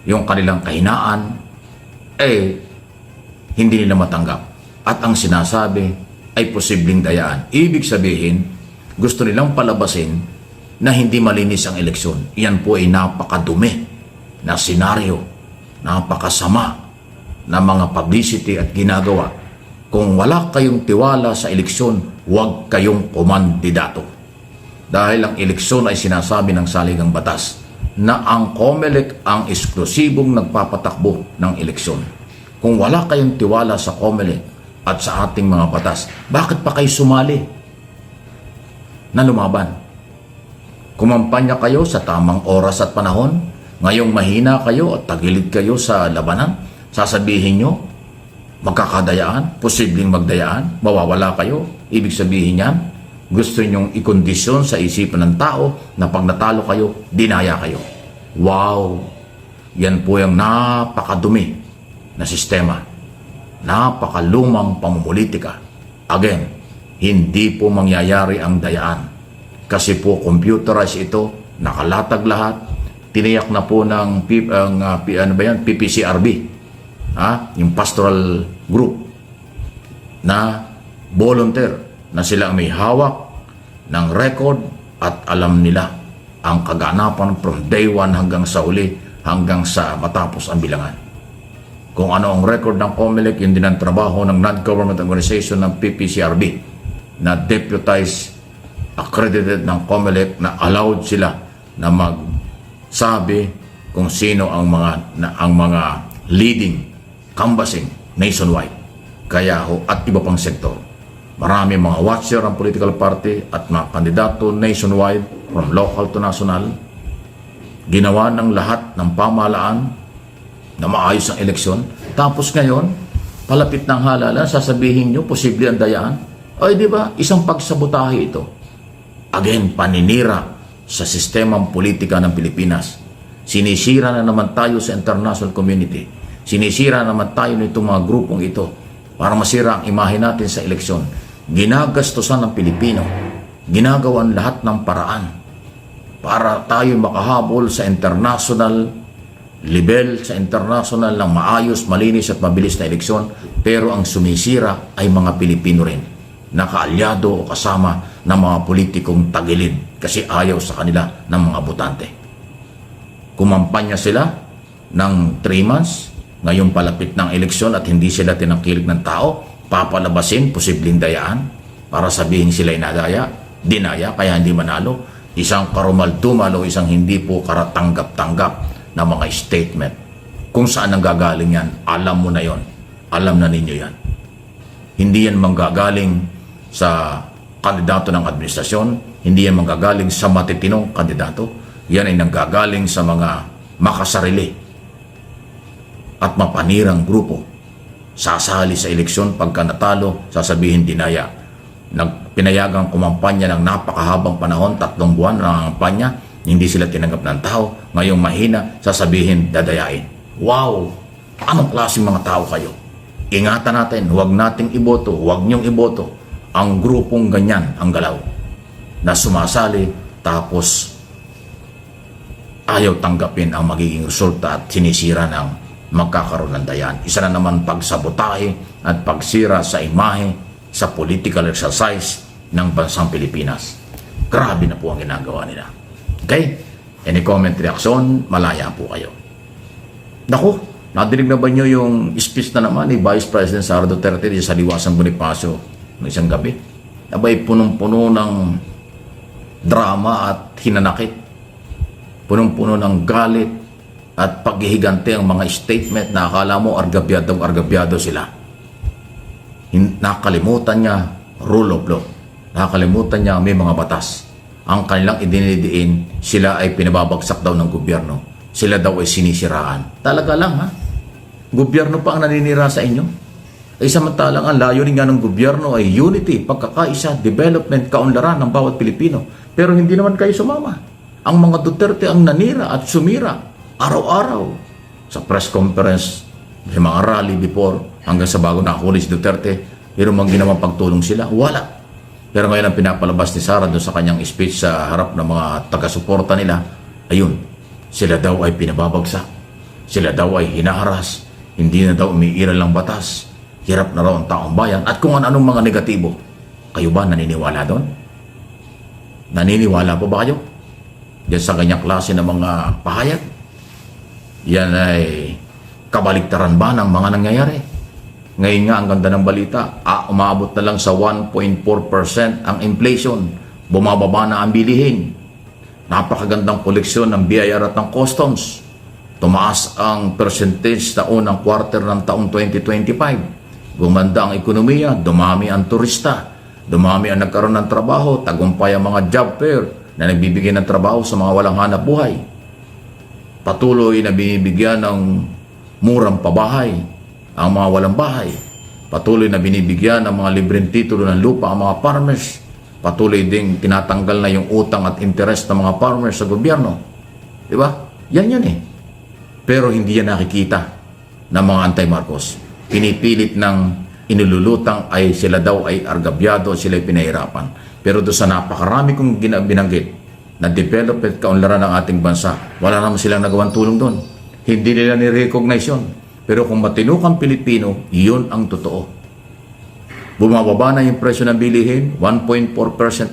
yung kanilang kahinaan, hindi nila matanggap. At ang sinasabi ay posibleng dayaan. Ibig sabihin, gusto nilang palabasin na hindi malinis ang eleksyon. Iyan po ay napakadumi na senaryo, napakasama na mga publicity at ginagawa. Kung wala kayong tiwala sa eleksyon, huwag kayong kumandidato. Dahil ang eleksyon ay sinasabi ng saligang batas na ang COMELEC ang eksklusibong nagpapatakbo ng eleksyon. Kung wala kayong tiwala sa COMELEC at sa ating mga batas. Bakit pa kayo sumali na lumaban? Kumampanya kayo sa tamang oras at panahon. Ngayong mahina kayo at tagilid kayo sa labanan. Sasabihin nyo, magkakadayaan, posibleng magdayaan, mawawala kayo. Ibig sabihin yan, gusto nyong ikondisyon sa isipan ng tao na pag natalo kayo, dinaya kayo. Wow! Yan po yung napakadumi na sistema. Napakalumang pamumulitika. Again, hindi po mangyayari ang dayaan. Kasi po computerized ito, nakalatag lahat, tiniyak na po ng PPCRB, yung pastoral group na volunteer na sila may hawak ng record at alam nila ang kaganapan from day 1 hanggang sa uli, hanggang sa matapos ang bilangan. Kung ano ang record ng COMELEC, yun din ang trabaho ng non-government organization ng PPCRB na deputized, accredited ng COMELEC na allowed sila na magsabi kung sino ang mga leading canvassing nationwide. Kaya ho, at iba pang sektor. Marami mga watcher ang political party at mga kandidato nationwide from local to national. Ginawa ng lahat ng pamahalaan na maayos ang eleksyon. Tapos ngayon, palapit ng halalan, sasabihin nyo, posible ang dayaan. Ay, di ba, isang pagsabotahe ito. Again, paninira sa sistemang politika ng Pilipinas. Sinisira na naman tayo sa international community. Sinisira naman tayo nitong mga grupong ito para masira ang imahe natin sa eleksyon. Ginagastusan ng Pilipino. Ginagawan lahat ng paraan para tayo makahabol sa international level, sa international ng maayos, malinis at mabilis na eleksyon. Pero ang sumisira ay mga Pilipino rin, nakaalyado o kasama ng mga politikong tagilid kasi ayaw sa kanila ng mga botante. Kumampanya sila ng 3 months, ngayong palapit ng eleksyon at hindi sila tinangkilik ng tao, papalabasin, posibleng dayaan para sabihin sila inadaya, dinaya, kaya hindi manalo. Isang karumal-tumal o isang hindi po karatanggap-tanggap na mga statement. Kung saan ang gagaling yan, alam mo na yon. Alam na ninyo yan. Hindi yan manggagaling sa kandidato ng administrasyon, hindi yan manggagaling sa matitinong kandidato, yan ay nanggagaling sa mga makasarili at mapanirang grupo. Sasali sa eleksyon, pagka natalo, sasabihin dinaya. Pinayagang kumampanya ng napakahabang panahon, 3 buwan ng kampanya, hindi sila tinanggap ng tao. Ngayong mahina, sasabihin dadayain. Wow! Anong klaseng mga tao kayo? Ingatan natin, huwag nating iboto, huwag niyong iboto ang grupong ganyan ang galaw na sumasali tapos ayaw tanggapin ang magiging resulta at sinisira ng magkakaroon ng dayan. Isa na naman pagsabotahe at pagsira sa imahe sa political exercise ng bansang Pilipinas. Grabe na po ang ginagawa nila. Okay? Any comment, reaction, malaya po kayo. Naku, nadinig na ba nyo yung speech na naman ni Vice President Sara Duterte sa Liwasang Bonifacio ng isang gabi? Abay, punong-puno ng drama at hinanakit. Punong-puno ng galit at paghihigante ang mga statement na akala mo argabyado sila. Nakalimutan niya rule of law. Nakalimutan niya may mga batas. Ang kanilang idinidiin, sila ay pinababagsak daw ng gobyerno. Sila daw ay sinisiraan. Talaga lang ha? Gobyerno pa ang naninira sa inyo? Ay samantalang ang layunin nga ng gobyerno ay unity, pagkakaisa, development, kaunlaran ng bawat Pilipino. Pero hindi naman kayo sumama. Ang mga Duterte ang nanira at sumira araw-araw sa press conference, sa mga rally before, hanggang sa bago nakahuli si Duterte. Pero mang ginawang pagtulong sila, wala. Pero ngayon ang pinapalabas ni Sara doon sa kanyang speech sa harap ng mga taga-suporta nila, ayun, sila daw ay pinababagsak. Sila daw ay hinaharas. Hindi na daw umiiral lang batas. Hirap na raw ang taong bayan. At kung anong mga negatibo. Kayo ba naniniwala doon? Naniniwala po ba kayo? Diyan sa ganyang klase ng mga pahayag? Yan ay kabaliktaran ba ng mga nangyayari? Ngayon nga, ang ganda ng balita, umabot na lang sa 1.4% ang inflation. Bumababa na ang bilihin. Napakagandang koleksyon ng BIR at ng customs. Tumaas ang percentage sa unang quarter ng taong 2025. gumanda ang ekonomiya, dumami ang turista, dumami ang nagkaroon ng trabaho, tagumpay ang mga job fair na nagbibigay ng trabaho sa mga walang hanap buhay. Patuloy na binibigyan ng murang pabahay ang mga walang bahay. Patuloy na binibigyan ng mga libreng titulo ng lupa ang mga farmers. Patuloy ding tinatanggal na yung utang at interest ng mga farmers sa gobyerno. Di ba? Yan eh. Pero hindi yan nakikita ng mga anti-Marcos. Pinipilit ng inululutang ay sila daw ay argabyado, sila ay pinahirapan. Pero doon sa napakarami kong binanggit na development kaunlaran ng ating bansa, wala naman silang nagawang tulong doon. Hindi nila ni-recognize yun. Pero kung matino kang Pilipino, yun ang totoo. Bumababa na yung presyo ng bilihin, 1.4%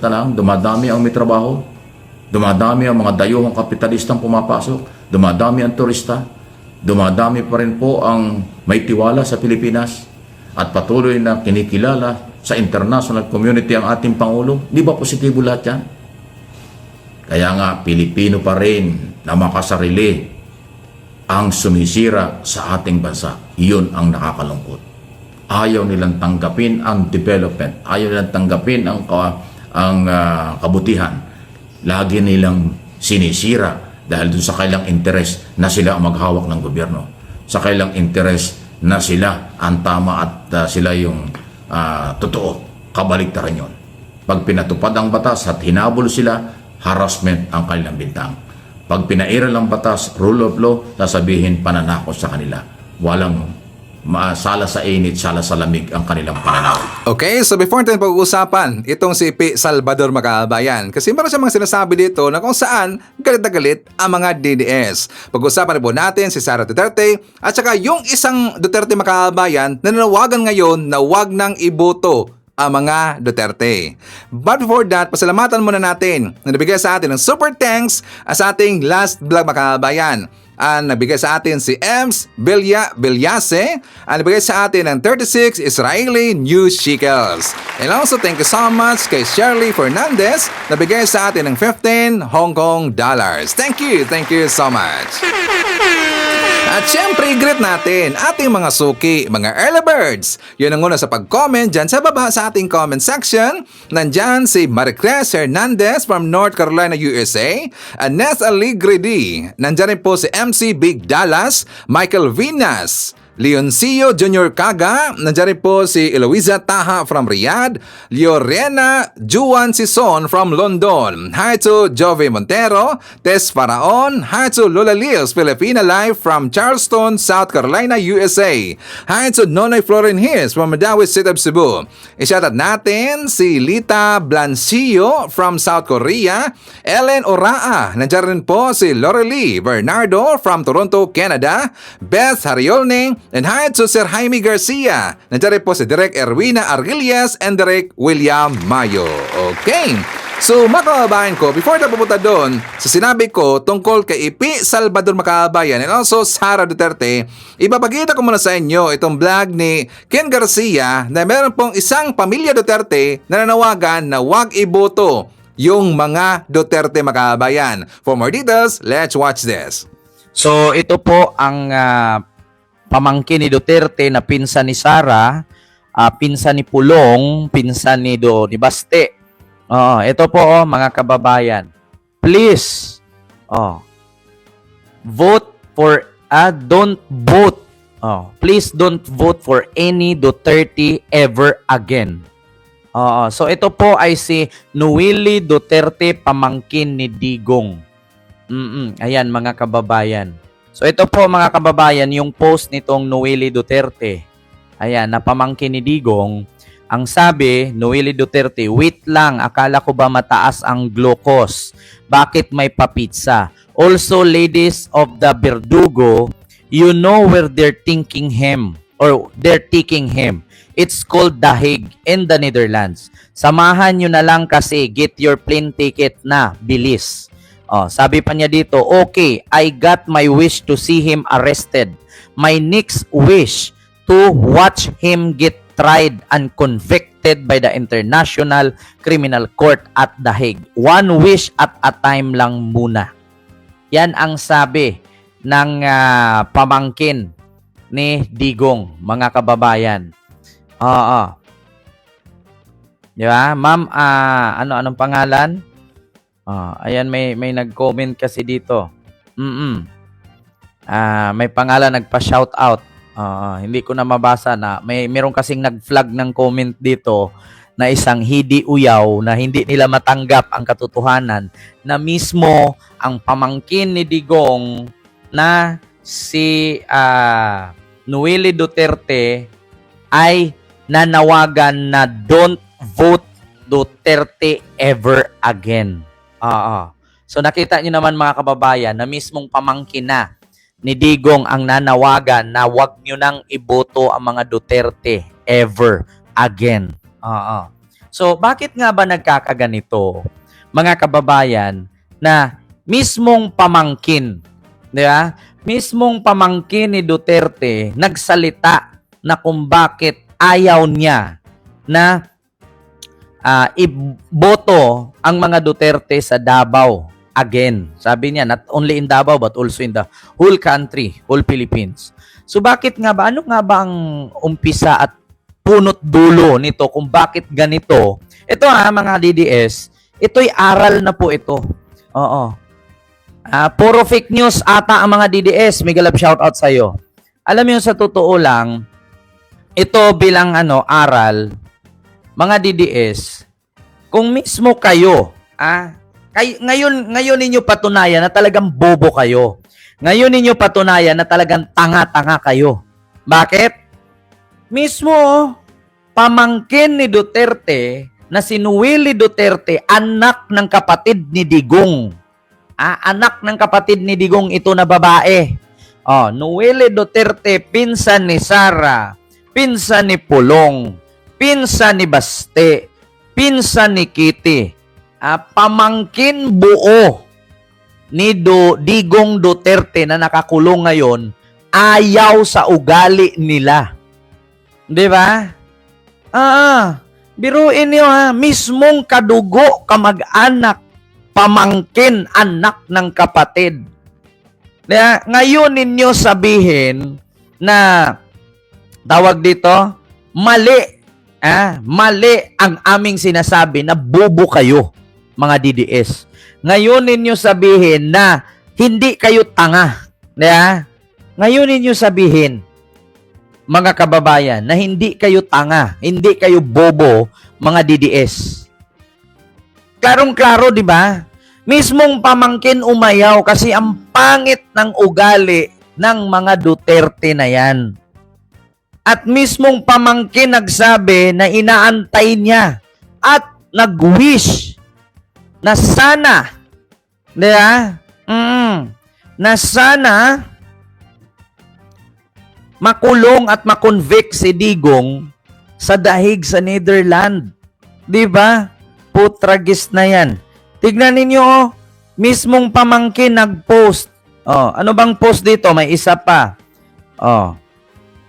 na lang, dumadami ang may trabaho, dumadami ang mga dayuhang kapitalistang pumapasok, dumadami ang turista, dumadami pa rin po ang may tiwala sa Pilipinas, at patuloy na kinikilala sa international community ang ating Pangulo. Di ba positibo lahat yan? Kaya nga, Pilipino pa rin na makasarili ang sumisira sa ating bansa. Iyon ang nakakalungkot. Ayaw nilang tanggapin ang development. Ayaw nilang tanggapin ang kabutihan. Lagi nilang sinisira dahil dun sa kailang interes na sila ang maghawak ng gobyerno. Sa kailang interes na sila ang tama at sila yung totoo. Kabaligtaran yun. Pag pinatupad ang batas at hinabol sila, harassment ang kanilang bintang. Pag pinairal ang batas, rule of law, sasabihin pananakot sa kanila. Walang sala sa init, sala sa lamig ang kanilang pananaw. Okay, so before natin pag-uusapan, itong si P. Salvador Makabayan. Kasi meron siya mga sinasabi dito na kung saan galit na galit ang mga DDS. Pag-uusapan po natin si Sara Duterte at saka yung isang Duterte Makabayan na nanawagan ngayon na wag nang iboto ang mga Duterte. But before that, pasalamatan muna natin na nabigay sa atin ng super thanks sa ating last vlog mga kabayan. Nabigay sa atin si Ems Bilyase. Nabigay sa atin ng 36 Israeli New Shekels. And also thank you so much kay Shirley Fernandez. Nabigay sa atin ng 15 Hong Kong dollars. Thank you so much. At syempre, greet natin ating mga suki, mga early birds. Yun ang una sa pag-comment dyan sa baba sa ating comment section. Nandyan si Maricruz Hernandez from North Carolina, USA. Nes Aligredi. Nandyan rin po si MC Big Dallas, Michael Vinas, Leoncio Jr. Caga, nandiyan rin po si Eloisa Taha from Riyadh, Liorena Juan Sison from London, hi to Jove Montero, Tess Faraon, hi to Lola Liz Filipina Live from Charleston, South Carolina, USA, hi to Nonoy Florin Hills from Madawi City of Cebu. I-shoutout natin si Lita Blancillo from South Korea, Ellen Oraa, nandiyan rin po si Lorelie Bernardo from Toronto, Canada, Beth Hariolning, and hi to Sir Jaime Garcia. Nandiyan rin po si Direk Erwina Argilias and Direk William Mayo. Okay. So mga kababayan ko, before na pupunta doon, sa sinabi ko tungkol kay P. Salvador Makabayan and also Sara Duterte, ipapakita ko muna sa inyo itong vlog ni Ken Garcia na meron pong isang pamilya Duterte na nanawagan na huwag iboto yung mga Duterte Makabayan. For more details, let's watch this. So ito po ang pamangkin ni Duterte na pinsan ni Sara, pinsan ni Pulong, pinsan ni Baste. Ito po mga kababayan. Please, vote for, don't vote. Please don't vote for any Duterte ever again. So ito po ay si Noeli Duterte, pamangkin ni Digong. Ayan mga kababayan. So ito po mga kababayan, yung post nitong Noeli Duterte. Ayan, napamangkin ni Digong. Ang sabi, Noeli Duterte, wait lang, akala ko ba mataas ang glucose? Bakit may papitsa? Also, ladies of the Verdugo, you know where they're taking him. It's called The Hague in the Netherlands. Samahan nyo na lang kasi, get your plane ticket na, bilis. Sabi pa niya dito, okay, I got my wish to see him arrested. My next wish to watch him get tried and convicted by the International Criminal Court at The Hague. One wish at a time lang muna. Yan ang sabi ng pamangkin ni Digong, mga kababayan. Oo. Di ba? Ma'am, anong pangalan? Ayan, may nag-comment kasi dito. May pangalan nagpa-shout out. Hindi ko na mabasa na. Meron kasing nag-flag ng comment dito na isang hindi uyaw na hindi nila matanggap ang katotohanan na mismo ang pamangkin ni Digong na si Noely Duterte ay nanawagan na don't vote Duterte ever again. So nakita niyo naman mga kababayan na mismong pamangkin na ni Digong ang nanawagan na wag niyo nang iboto ang mga Duterte ever again. So bakit nga ba nagkakaganito mga kababayan na mismong pamangkin, di ba? Mismong pamangkin ni Duterte nagsalita na kung bakit ayaw niya na iboto ang mga Duterte sa Davao again. Sabi niya, not only in Davao but also in the whole country, whole Philippines. So bakit nga ba? Ano nga ba ang umpisa at punot dulo nito kung bakit ganito? Ito mga DDS, ito'y aral na po ito. Puro fake news ata ang mga DDS. Miguel, shoutout sa'yo. Alam mo sa totoo lang, ito bilang aral, mga DDS, kung mismo kayo, ngayon ninyo patunayan na talagang bobo kayo. Ngayon ninyo patunayan na talagang tanga-tanga kayo. Bakit? Mismo, pamangkin ni Duterte na si Noely Duterte, anak ng kapatid ni Digong. Anak ng kapatid ni Digong ito na babae. Noely Duterte, pinsan ni Sara, pinsan ni Pulong, pinsan ni Baste, pinsan ni Kitty, pamangkin buo ni Digong Duterte na nakakulong ngayon, ayaw sa ugali nila. Di ba? Biruin niyo mismong kadugo, kamag-anak, pamangkin, anak ng kapatid. Ngayon ninyo sabihin na tawag dito, mali. Mali ang aming sinasabi na bobo kayo, mga DDS. Ngayon ninyo sabihin na hindi kayo tanga. Ngayon ninyo sabihin, mga kababayan, na hindi kayo tanga, hindi kayo bobo, mga DDS. Klarong-klaro, di ba? Mismong pamangkin umayaw kasi ang pangit ng ugali ng mga Duterte na yan. At mismong pamangkin nagsabi na inaantay niya at nag-wish na sana, di ba? Na sana makulong at makonvict si Digong sa dahig sa Netherlands. Di ba? Putragis na yan. Tignan ninyo, mismong pamangkin nag-post. Ano bang post dito? May isa pa.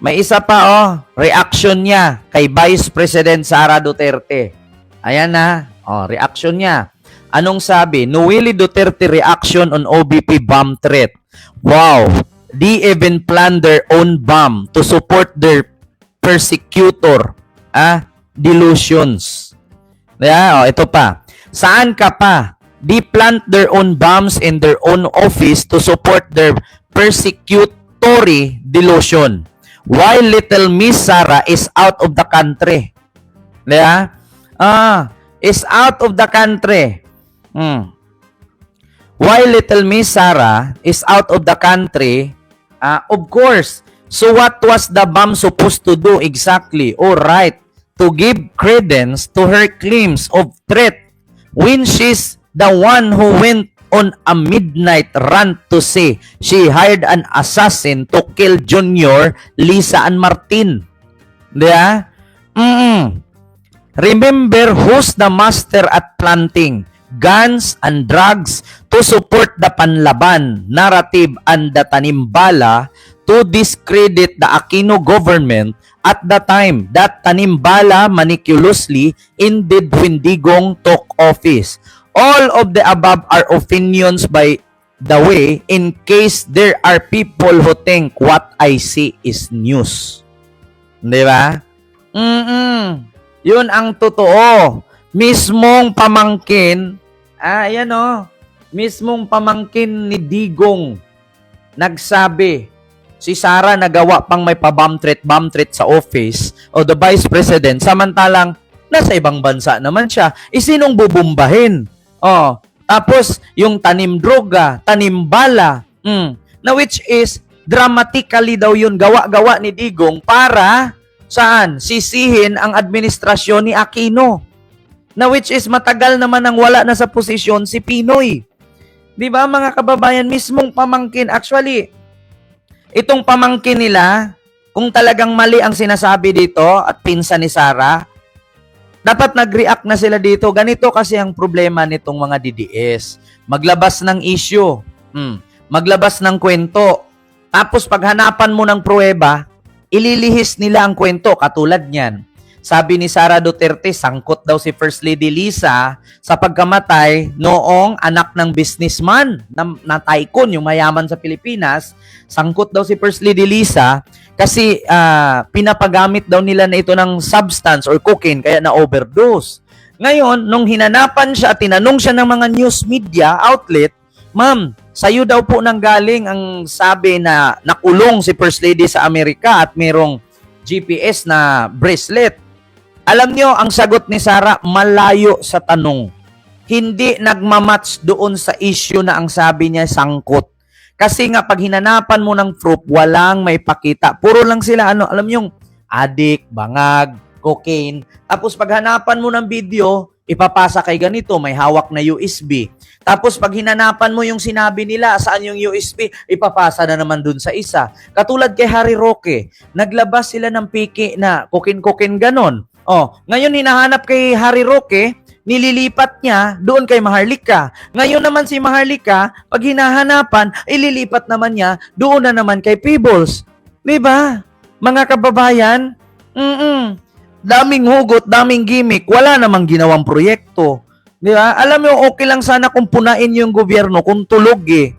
May isa pa, reaction niya kay Vice President Sara Duterte. Ayan reaction niya. Anong sabi? Noely Duterte reaction on OBP bomb threat. Wow! They even plan their own bomb to support their persecutor. Delusions. Ito pa. Saan ka pa? They plant their own bombs in their own office to support their persecutory delusion. While little Miss Sara is out of the country. Is out of the country. While little Miss Sara is out of the country, of course. So what was the bomb supposed to do exactly? Right, to give credence to her claims of threat when she's the one who went on a midnight run to say she hired an assassin to kill Junior, Lisa, and Martin. Diba? Remember who's the master at planting guns and drugs to support the panlaban narrative and the tanimbala to discredit the Aquino government at the time that tanimbala meticulously ended when Digong took office. All of the above are opinions, by the way, in case there are people who think what I see is news. Di ba? Yun ang totoo. Mismong pamangkin, ayan o, mismong pamangkin ni Digong nagsabi, si Sara nagawa pang may pa-bomb threat sa office o the Vice President, samantalang nasa ibang bansa naman siya. Sinong bubumbahin? Oh, tapos yung tanim droga, tanim bala, na which is dramatically daw yun gawa-gawa ni Digong para saan? Sisihin ang administrasyon ni Aquino. Na which is matagal naman nang wala na sa posisyon si Pinoy. Di ba mga kababayan, mismong pamangkin, actually, itong pamangkin nila, kung talagang mali ang sinasabi dito at pinsan ni Sara, dapat nag-react na sila dito. Ganito kasi ang problema nitong mga DDS. Maglabas ng issue, maglabas ng kwento, tapos paghanapan mo ng pruweba, ililihis nila ang kwento katulad niyan. Sabi ni Sara Duterte, sangkot daw si First Lady Lisa sa pagkamatay noong anak ng businessman na tycoon, yung mayaman sa Pilipinas. Sangkot daw si First Lady Lisa kasi pinapagamit daw nila na ito ng substance or cocaine kaya na-overdose. Ngayon, nung hinanapan siya at tinanong siya ng mga news media outlet, ma'am, sa'yo daw po nang galing ang sabi na nakulong si First Lady sa Amerika at mayroong GPS na bracelet. Alam nyo, ang sagot ni Sara, malayo sa tanong. Hindi nagmamatch doon sa issue na ang sabi niya sangkot. Kasi nga, pag hinanapan mo ng proof, walang may pakita. Puro lang sila, alam nyo, addict, bangag, cocaine. Tapos pag hanapan mo ng video, ipapasa kay ganito, may hawak na USB. Tapos pag hinanapan mo yung sinabi nila, saan yung USB, ipapasa na naman dun sa isa. Katulad kay Harry Roque, naglabas sila ng piki na cocaine ganon. Ngayon hinahanap kay Harry Roque, nililipat niya doon kay Maharlika. Ngayon naman si Maharlika, pag hinahanapan, ililipat naman niya doon na naman kay Peebles. Diba? Mga kababayan, daming hugot, daming gimmick, wala namang ginawang proyekto. Di ba? Alam mo, okay lang sana kung punain yung gobyerno kung tulog eh.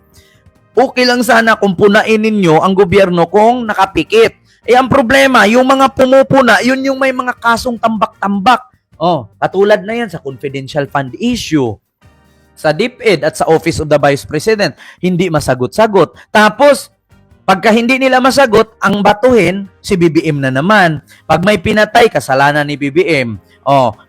Okay lang sana kung punain ninyo ang gobyerno kung nakapikit. Ang problema, yung mga pumupuna, yun yung may mga kasong tambak-tambak. Katulad na yan sa confidential fund issue, sa DepEd at sa Office of the Vice President, hindi masagot-sagot. Tapos, pagka hindi nila masagot, ang batuhin, si BBM na naman. Pag may pinatay, kasalanan ni BBM.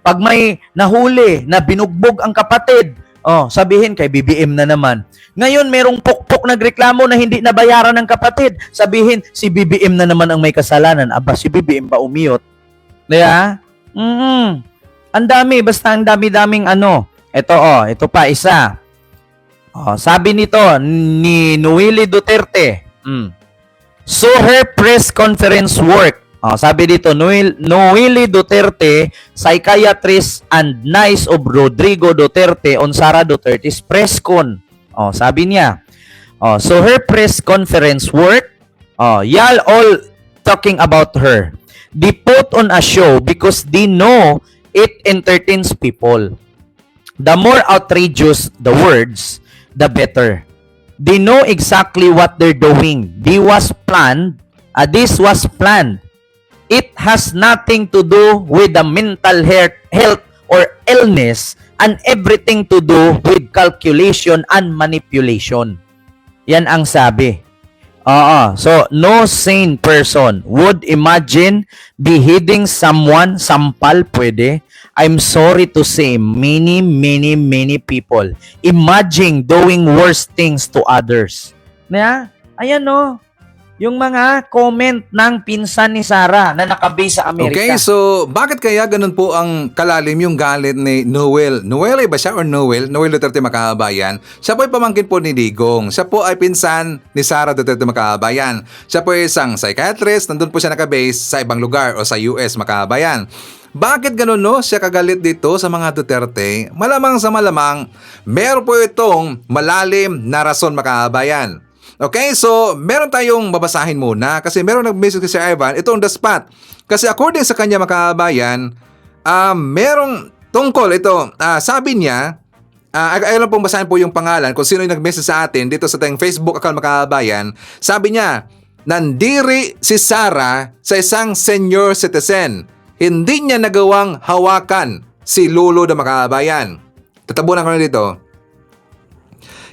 Pag may nahuli na binugbog ang kapatid, sabihin kay BBM na naman. Ngayon, merong pukpok nagreklamo na hindi nabayaran ng kapatid. Sabihin, si BBM na naman ang may kasalanan. Aba, si BBM ba umiyot? Diba? Ang dami, basta ang dami-daming ano. Ito pa, isa. Sabi nito, ni Noeli Duterte, so her press conference work. Sabi dito, Noeli Duterte, psychiatrist and niece of Rodrigo Duterte on Sara Duterte's press con. Sabi niya, so her press conference work, y'all all talking about her. They put on a show because they know it entertains people. The more outrageous the words, the better. They know exactly what they're doing. This was planned. It has nothing to do with the mental health or illness and everything to do with calculation and manipulation. Yan ang sabi. So, no sane person would imagine beheading someone, sampal pwede. I'm sorry to say, many people imagine doing worse things to others. Ayan no. Yung mga comment ng pinsan ni Sara na nakabase sa Amerika. Okay, so bakit kaya ganun po ang kalalim yung galit ni Noel? Noel ba siya or Noel? Noel Duterte Makabayan. Siya po ay pamangkin po ni Digong. Siya po ay pinsan ni Sara Duterte Makabayan. Siya po ay isang psychiatrist. Nandun po siya nakabase sa ibang lugar o sa US Makabayan. Bakit ganun no? Siya kagalit dito sa mga Duterte? Malamang sa malamang, meron po itong malalim na rason Makabayan. Okay, so meron tayong babasahin muna kasi meron nag-message si Sir Ivan, ito on the spot. Kasi according sa kanya Makabayan, merong tungkol ito, sabi niya, ayaw lang pong basahin po yung pangalan kung sino yung nag-message sa atin dito sa tayong Facebook account Makabayan. Sabi niya, nandiri si Sara sa isang senior citizen. hindi niya nagawang hawakan si Lolo na makabayan. Tatabunan ko na dito.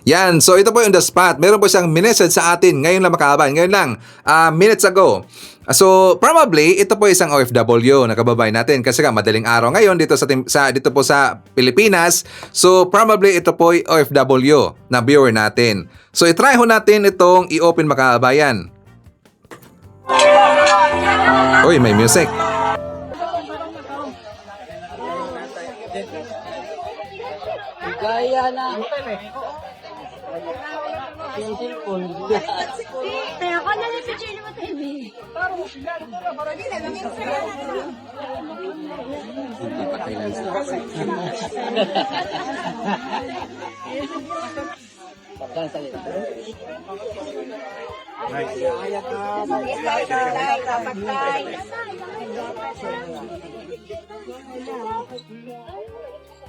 Yan, so ito po yung the spot. Meron po siyang minessage sa atin ngayon lang makabayan. Ngayon lang, minutes ago. So, probably, ito po isang OFW na kababayan natin kasi nga madaling araw ngayon dito dito po sa Pilipinas. So, probably ito po ay OFW na viewer natin. So, itry ho natin itong i-open makabayan. Uy, may music. Kaya ako na picture mo TV.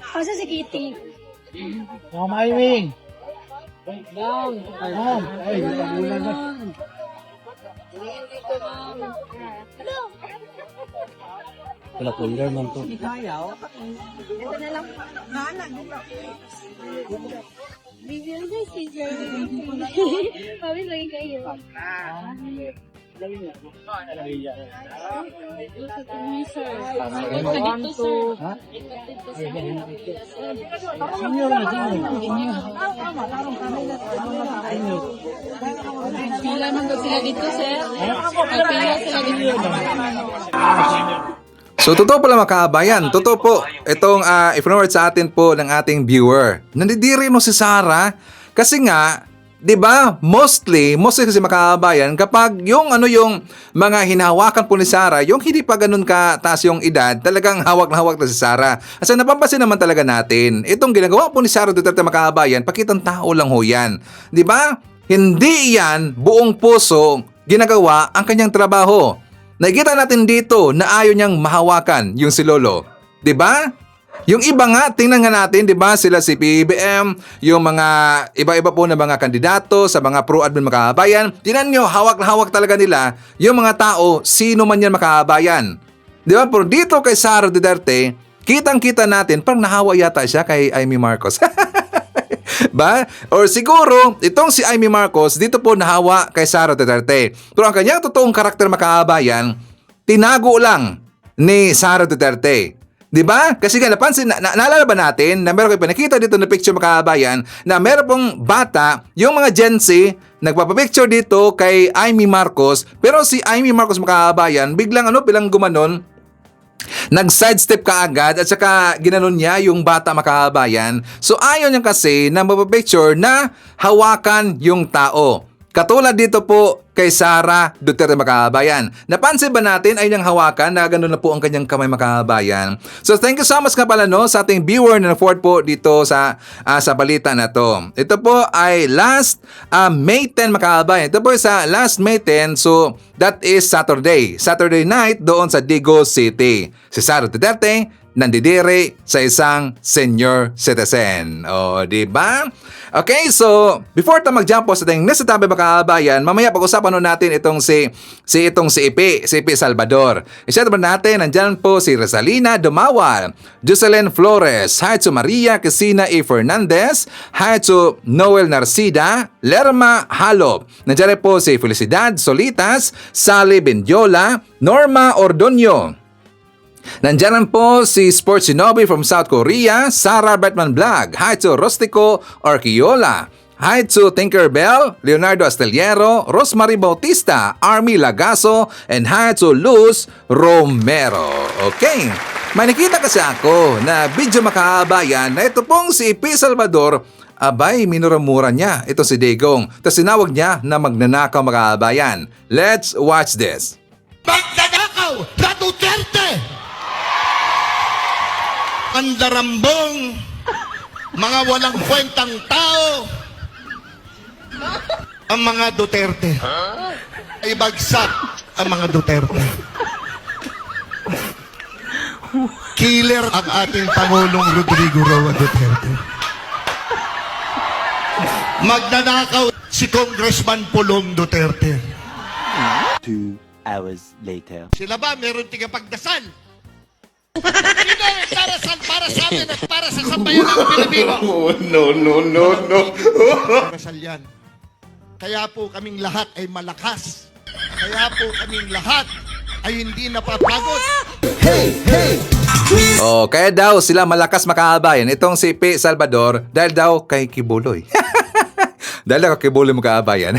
Kasi si Kitty. Wala po, man to. Ito na lang. Bigyan na si Jerry. Pawis lagi kayo. Pila man daw sila dito, sir. Pila sila dito. So, totoo pala makabayan. Totoo po. Itong i-forward sa atin po ng ating viewer. Nandidiri mo si Sarah kasi nga, 'di ba? Mostly kasi makabayan kapag yung yung mga hinahawakan po ni Sarah, yung hindi pa ganun ka taas yung edad, talagang hawak na hawak na si Sarah. Kasi napapansin naman talaga natin, itong ginagawa po ni Sara Duterte makabayan, pakitang tao lang ho yan. 'Di ba? Hindi yan buong puso ginagawa ang kanyang trabaho. Nakikita natin dito na ayaw niyang mahawakan yung si Lolo. 'Di ba? Yung iba nga, tingnan nga natin, 'di ba? Sila si PBBM, yung mga iba-iba po na mga kandidato sa mga pro-admin makabayan. Tingnan nyo, hawak na hawak talaga nila yung mga tao, sino man yan makabayan. 'Di ba? Pero dito kay Sara Duterte, kitang-kita natin, parang nahawa yata siya kay Amy Marcos. Ba? Or siguro, itong si Amy Marcos, dito po nahawa kay Sara Duterte. Pero ang kanyang totoong karakter makabayan, tinago lang ni Sara Duterte. 'Di ba? Kasi nga napansin, naalala ba natin na meron kayo pinakita dito na picture makabayan na meron pong bata, yung mga Gen Z, nagpapapicture dito kay Amy Marcos, pero si Amy Marcos makabayan, biglang bilang gumanon, nag-sidestep ka agad at saka ginanon niya yung bata makabayan. So ayaw niya kasi na mapapicture na hawakan yung tao. Katulad dito po kay Sara Duterte makabayan. Napansin ba natin ay niyang hawakan na gano'n na po ang kanyang kamay makabayan? So thank you so much nga pala sa ating viewer na na-forward po dito sa balita na to. Ito po ay last May 10 makabayan. Ito po sa last May 10, so that is Saturday night doon sa Digo City. Si Sara Duterte nandidiri sa isang senior citizen. O, di ba? Okay, so before tayo mag-jump po sa ating next topic makabayan, mamaya pag-usapan natin itong si Ipi Salvador. Isa naman natin, nandyan po si Rosalina Dumawal, Jocelyn Flores, hi to Maria Cristina E. Fernandez, hi to Noel Narcida, Lerma Halop. Nandyan po si Felicidad Solitas, Sally Bendiola, Norma Ordonio. Nandyan po si Sports Shinobi from South Korea, Sarah Batman Vlog, hi to Rustico Orquiola, hi to Tinkerbell, Leonardo Astillero, Rosemary Bautista, Army Lagaso, and hi to Luz Romero. Okay, may nakita kasi ako na video makahabayan na ito pong si Ipi Salvador, abay, minuramura niya ito si Digong. Tapos sinawag niya na magnanakaw makahabayan. Let's watch this. Magnanakaw sa Duterte! Ang darambong, mga walang kwentang tao, ang mga Duterte. Ay bagsak ang mga Duterte. Killer ang ating Pangulong Rodrigo Roa Duterte. Magnanakaw si Congressman Pulong Duterte. 2 hours later. Sila ba meron tigapagdasal? Para sa amin at para sa sambayan ng Pilipino. Dasal yan. Kaya po kaming lahat ay malakas. Kaya po kaming lahat ay hindi napapagod. Oh, kaya daw sila malakas makaabayan itong si P. Salvador dahil daw kay Kibuloy. Dahil daw kay Kibuloy makaabayan.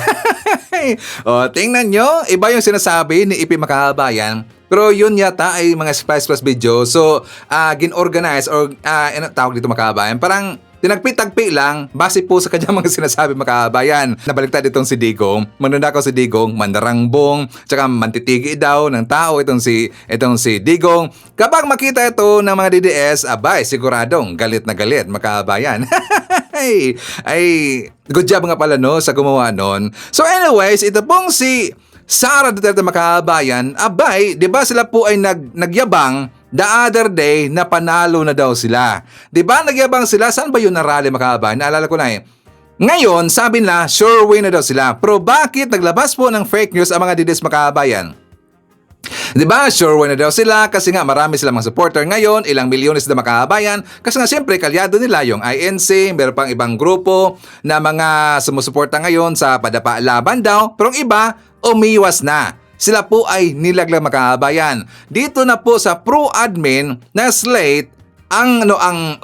Oh, tingnan nyo, iba yung sinasabi ni Ipi Makaabayan. Pero yun yata ay mga Spice Plus video. So, gin-organize or tawag dito Makaabayan. Parang tinagpi-tagpi lang base po sa kanyang mga sinasabi Makaabayan. Nabaliktad itong si Digong. Manunakaw si Digong, mandarangbong, tsaka mantitigi daw ng tao itong si Digong. Kapag makita ito ng mga DDS, abay, siguradong galit na galit Makaabayan. ay, good job nga pala no sa gumawa nun. So anyways, ito pong si Sara Duterte Makaabayan, abay, di ba sila po ay nagyabang the other day na panalo na daw sila. Di ba nagyabang sila? Saan ba yun na rally Makaabayan? Naalala ko na eh. Ngayon, sabi na, sure win na daw sila. Pero bakit naglabas po ng fake news ang mga DDS Makaabayan? Di ba? Sure win na daw sila kasi nga marami silang mga supporter ngayon, ilang milyones na Makaabayan. Kasi nga siyempre, kalyado nila yung INC, meron pang ibang grupo na mga sumusuporta ngayon sa padapa laban daw. Pero ang iba, umiwas na. Sila po ay nilaglang Makaabayan. Dito na po sa pro-admin na slate, ang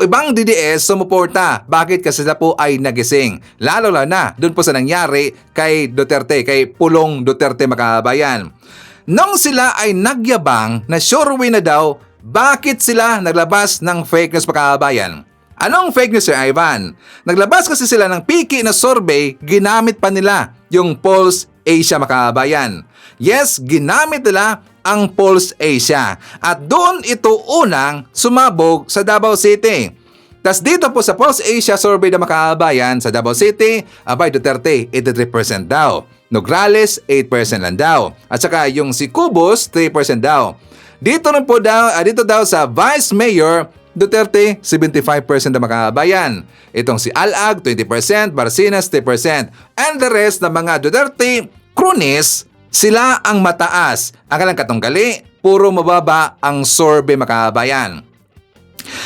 ibang DDS sumuporta. Bakit? Kasi sila po ay nagising. Lalo na doon po sa nangyari kay Duterte, kay Pulong Duterte Makaabayan. Nung sila ay nagyabang na sure win na daw, bakit sila naglabas ng fake news Makaabayan? Anong fake news, Sir Ivan? Naglabas kasi sila ng piki na survey, ginamit pa nila yung Pulse Asia Makaabayan. Yes, ginamit nila ang Pulse Asia. At doon ito unang sumabog sa Davao City. Tas dito po sa Pulse Asia survey na Makaabayan sa Davao City, abay Duterte 83% daw. Nograles 8% lang daw. At saka yung si Cubos 3% daw. Dito daw sa Vice Mayor Duterte 75% na Makaabayan. Itong si Alag 20%, Barcinas 3%. And the rest ng mga Duterte cronies, sila ang mataas. Ang kanilang katunggali, puro mababa ang survey Makaabayan.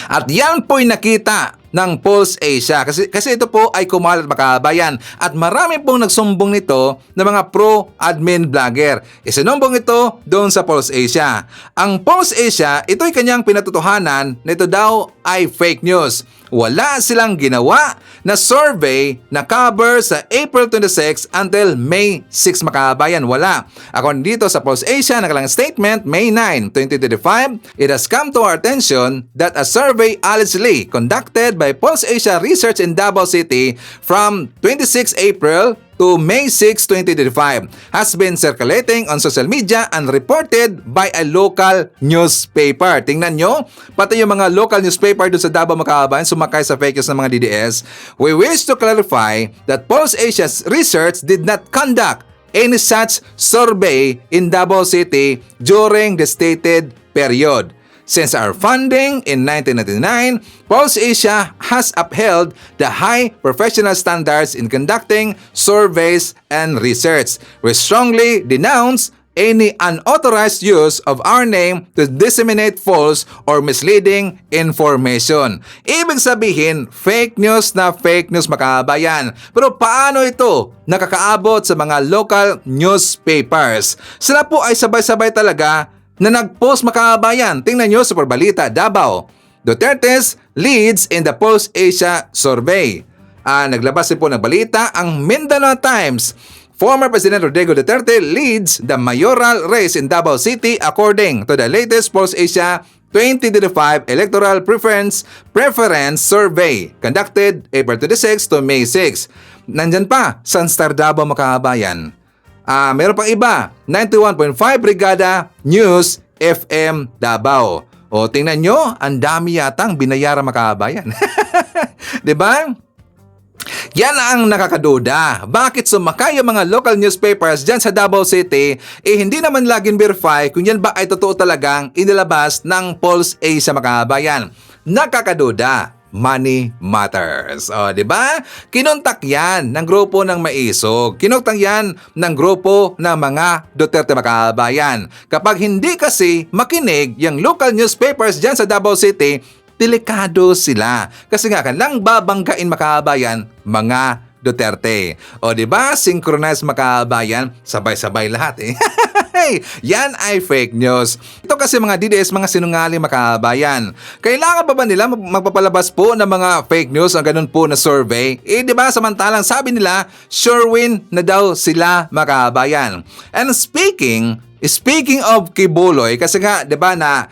At yan po'y nakita ng Pulse Asia kasi ito po ay kumalat Makaabayan at marami pong nagsumbong nito ng mga pro-admin vlogger. Isinumbong ito doon sa Pulse Asia. Ang Pulse Asia, ito'y kanyang pinatutuhanan na ito daw ay fake news. Wala silang ginawa na survey na cover sa April 26 until May 6 Makaabayan. Wala. According dito sa Pulse Asia, nakalang statement, May 9, 2025, it has come to our attention that a survey allegedly conducted by Pulse Asia Research in Davao City from 26 April to May 6, 2025 has been circulating on social media and reported by a local newspaper. Tingnan nyo, pati yung mga local newspaper doon sa Davao Makaabayan sumakay sa fake news ng mga DDS. We wish to clarify that Pulse Asia's research did not conduct any such survey in Davao City during the stated period. Since our funding in 1999, Pulse Asia has upheld the high professional standards in conducting surveys and research. We strongly denounce any unauthorized use of our name to disseminate false or misleading information. Ibig sabihin, fake news na fake news Makaabayan. Pero paano ito nakakaabot sa mga local newspapers? Sila po ay sabay-sabay talaga na nag-post Makaabayan. Tingnan nyo sa Balita, Davao. Duterte's leads in the Pulse Asia survey. Naglabas din po ng balita ang Mindanao Times. Former President Rodrigo Duterte leads the mayoral race in Davao City according to the latest Pulse Asia 2025 Electoral Preference Survey conducted April 26 to May 6. Nandyan pa, Sunstar Davao Makaabayan. Meron pang iba, 91.5 Brigada News FM Davao. O tingnan nyo, ang dami yatang binayaran Makaabayan. Diba? Yan ang nakakaduda. Bakit sumakay yung mga local newspapers dyan sa Davao City, hindi naman laging verify kung yan ba ay totoo talagang inilabas ng Pulse Asia Makaabayan. Nakakaduda. Money Matters. O, di ba? Kinontak yan ng grupo ng Maisog. Kinontak yan ng grupo ng mga Duterte makabayan. Kapag hindi kasi makinig yung local newspapers dyan sa Davao City, delikado sila. Kasi nga kanilang babanggain makabayan mga Duterte. O di ba? Synchronized makabayan, sabay-sabay lahat eh. Yan ay fake news. Ito kasi mga DDS, mga sinungaling makabayan. Kailangan pa ba nila magpapalabas po ng mga fake news ang ganun po na survey? Eh di ba samantalang sabi nila, sure win na daw sila makabayan. And Speaking of Kibuloy, kasi nga, di ba, na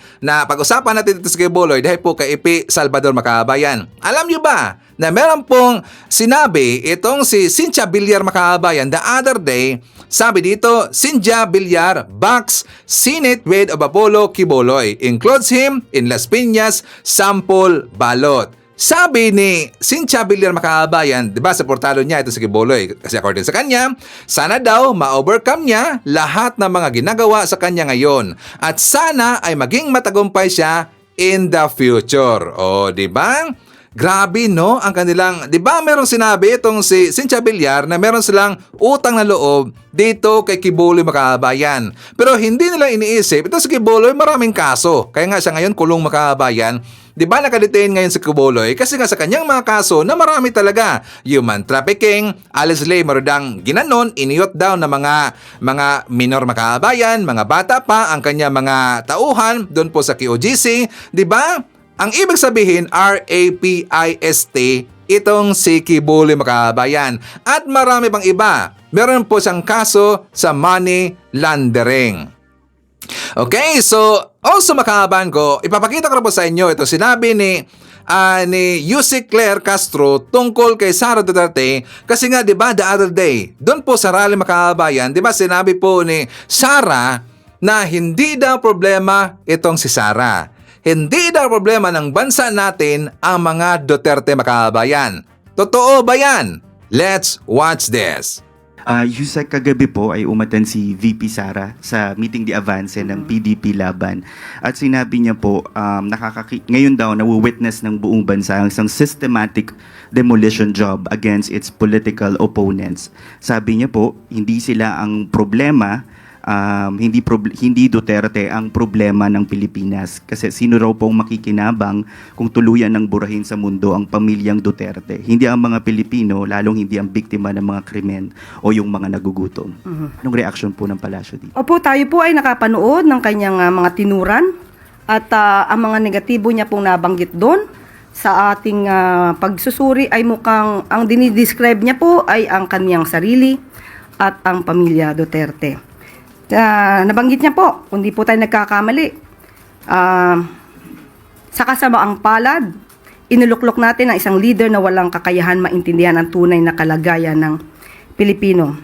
pag-usapan natin dito sa Kibuloy dahil po kay Ipi Salvador makabayan. Alam niyo ba na meron pong sinabi itong si Cynthia Villar makabayan the other day, sabi dito, Cynthia Villar backs Senate with of Apollo Kibuloy, includes him in Las Piñas sample ballot. Sabi ni Cynthia Villar makabayan, di ba, supportado niya ito sa Kibuloy. Kasi according sa kanya, sana daw ma-overcome niya lahat ng mga ginagawa sa kanya ngayon. At sana ay maging matagumpay siya in the future. O, di ba? Grabe, no? Ang kanilang, di ba merong sinabi itong si Cynthia Villar na meron silang utang na loob dito kay Kibuloy makabayan. Pero hindi nila iniisip, ito si Kibuloy maraming kaso. Kaya nga siya ngayon kulong makabayan. Di ba nakadetain ngayon si Kibuloy? Kasi nga sa kanyang mga kaso na marami talaga. Human trafficking, allegedly marudang ginanon, iniyot daw ng mga minor makabayan, mga bata pa, ang kanya mga tauhan doon po sa QOGC. Di ba? Ang ibig sabihin, RAPIST, itong si Kibuloy makabayan. At marami pang iba. Meron po siyang kaso sa money laundering. Okay, so also makahaban ko, ipapakita ko na po sa inyo ito. Sinabi ni Yusik Claire Castro tungkol kay Sara Duterte kasi nga 'di ba the other day, doon po sa rally makabayan, 'di ba sinabi po ni Sara na hindi daw problema itong si Sara. Hindi daw problema ng bansa natin ang mga Duterte makabayan. Totoo ba yan? Let's watch this. Yusek, kagabi po ay umatan si VP Sara sa meeting di avance ng PDP Laban. At sinabi niya po, ngayon daw nawi-witness ng buong bansa ang isang systematic demolition job against its political opponents. Sabi niya po, hindi sila ang problema, hindi Duterte ang problema ng Pilipinas. Kasi sino raw pong makikinabang kung tuluyan ng burahin sa mundo ang pamilyang Duterte? Hindi ang mga Pilipino, lalong hindi ang biktima ng mga krimen o yung mga nagugutom. Anong reaction po ng palasyo dito? Opo, tayo po ay nakapanood ng kanyang mga tinuran at ang mga negatibo niya pong nabanggit doon sa ating pagsusuri ay mukhang ang dinidescribe niya po ay ang kanyang sarili at ang pamilya Duterte. Nabanggit niya po, kung di po tayo nagkakamali, sa kasamaang palad, inuluklok natin ang isang leader na walang kakayahan maintindihan ang tunay na kalagayan ng Pilipino.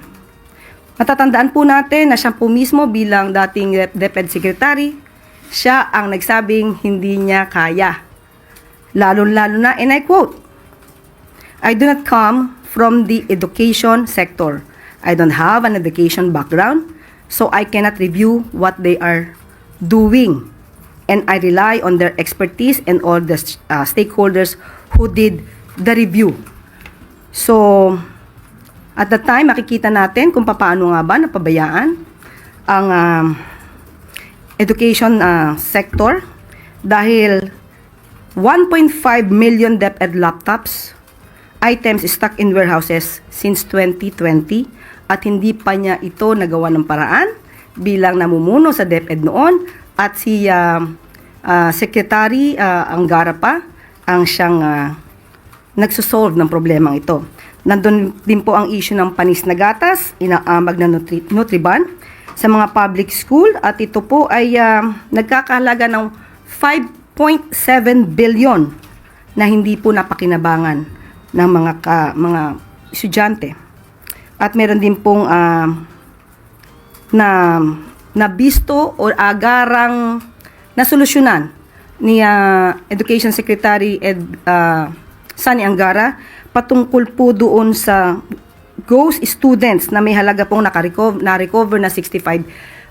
Matatandaan po natin na siya po mismo bilang dating DepEd Secretary, siya ang nagsabing hindi niya kaya. Lalo-lalo na, and I quote, I do not come from the education sector. I don't have an education background. So I cannot review what they are doing. And I rely on their expertise and all the stakeholders who did the review. So, at the time, makikita natin kung paano nga ba napabayaan ang education sector dahil 1.5 million DepEd laptops items stuck in warehouses since 2020 at hindi pa niya ito nagawa ng paraan bilang namumuno sa DepEd noon at si Secretary Angara pa ang siyang nagsosolve ng problemang ito. Nandun din po ang issue ng panis na gatas, inaamag na Nutriban sa mga public school at ito po ay nagkakahalaga ng 5.7 billion na hindi po napakinabangan ng mga estudyante. At meron din pong nabisto o agarang nasolusyonan ni Education Secretary Sani Angara patungkol po doon sa ghost students na may halaga pong na-recover na 65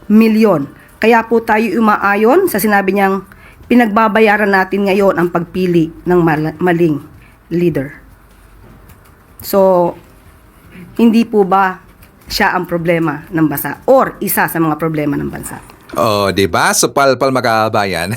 million. Kaya po tayo umaayon sa sinabi niyang pinagbabayaran natin ngayon ang pagpili ng maling leader. So, hindi po ba siya ang problema ng bansa or isa sa mga problema ng bansa? Oh, di ba? So, palpal magkabayan.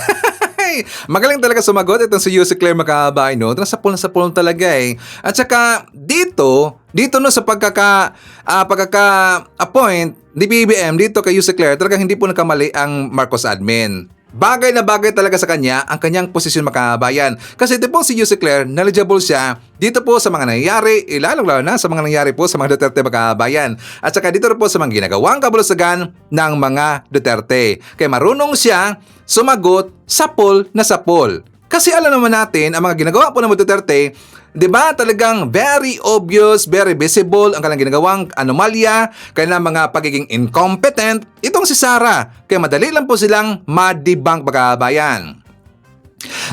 Magaling talaga sumagot itong si Yusek Claire Magkabay, no? Nasa pulong talaga eh. At saka, dito no sa pagkaka-appoint ni BBM dito kay Yusek Claire, talagang hindi po nagkamali ang Marcos admin. Bagay na bagay talaga sa kanya ang kanyang posisyon makabayan. Kasi ito po si Yusek Claire, knowledgeable siya dito po sa mga nangyayari, lalong-lalo na sa mga nangyayari po sa mga Duterte makabayan. At saka dito po sa mga ginagawang kabulusagan ng mga Duterte. Kaya marunong siya sumagot sapol na sapol. Kasi alam naman natin, ang mga ginagawa po ng mga Duterte, di ba talagang very obvious, very visible ang kanilang ginagawang anomalya, kanilang mga pagiging incompetent, itong si Sara. Kaya madali lang po silang ma-debunk pagkabayan.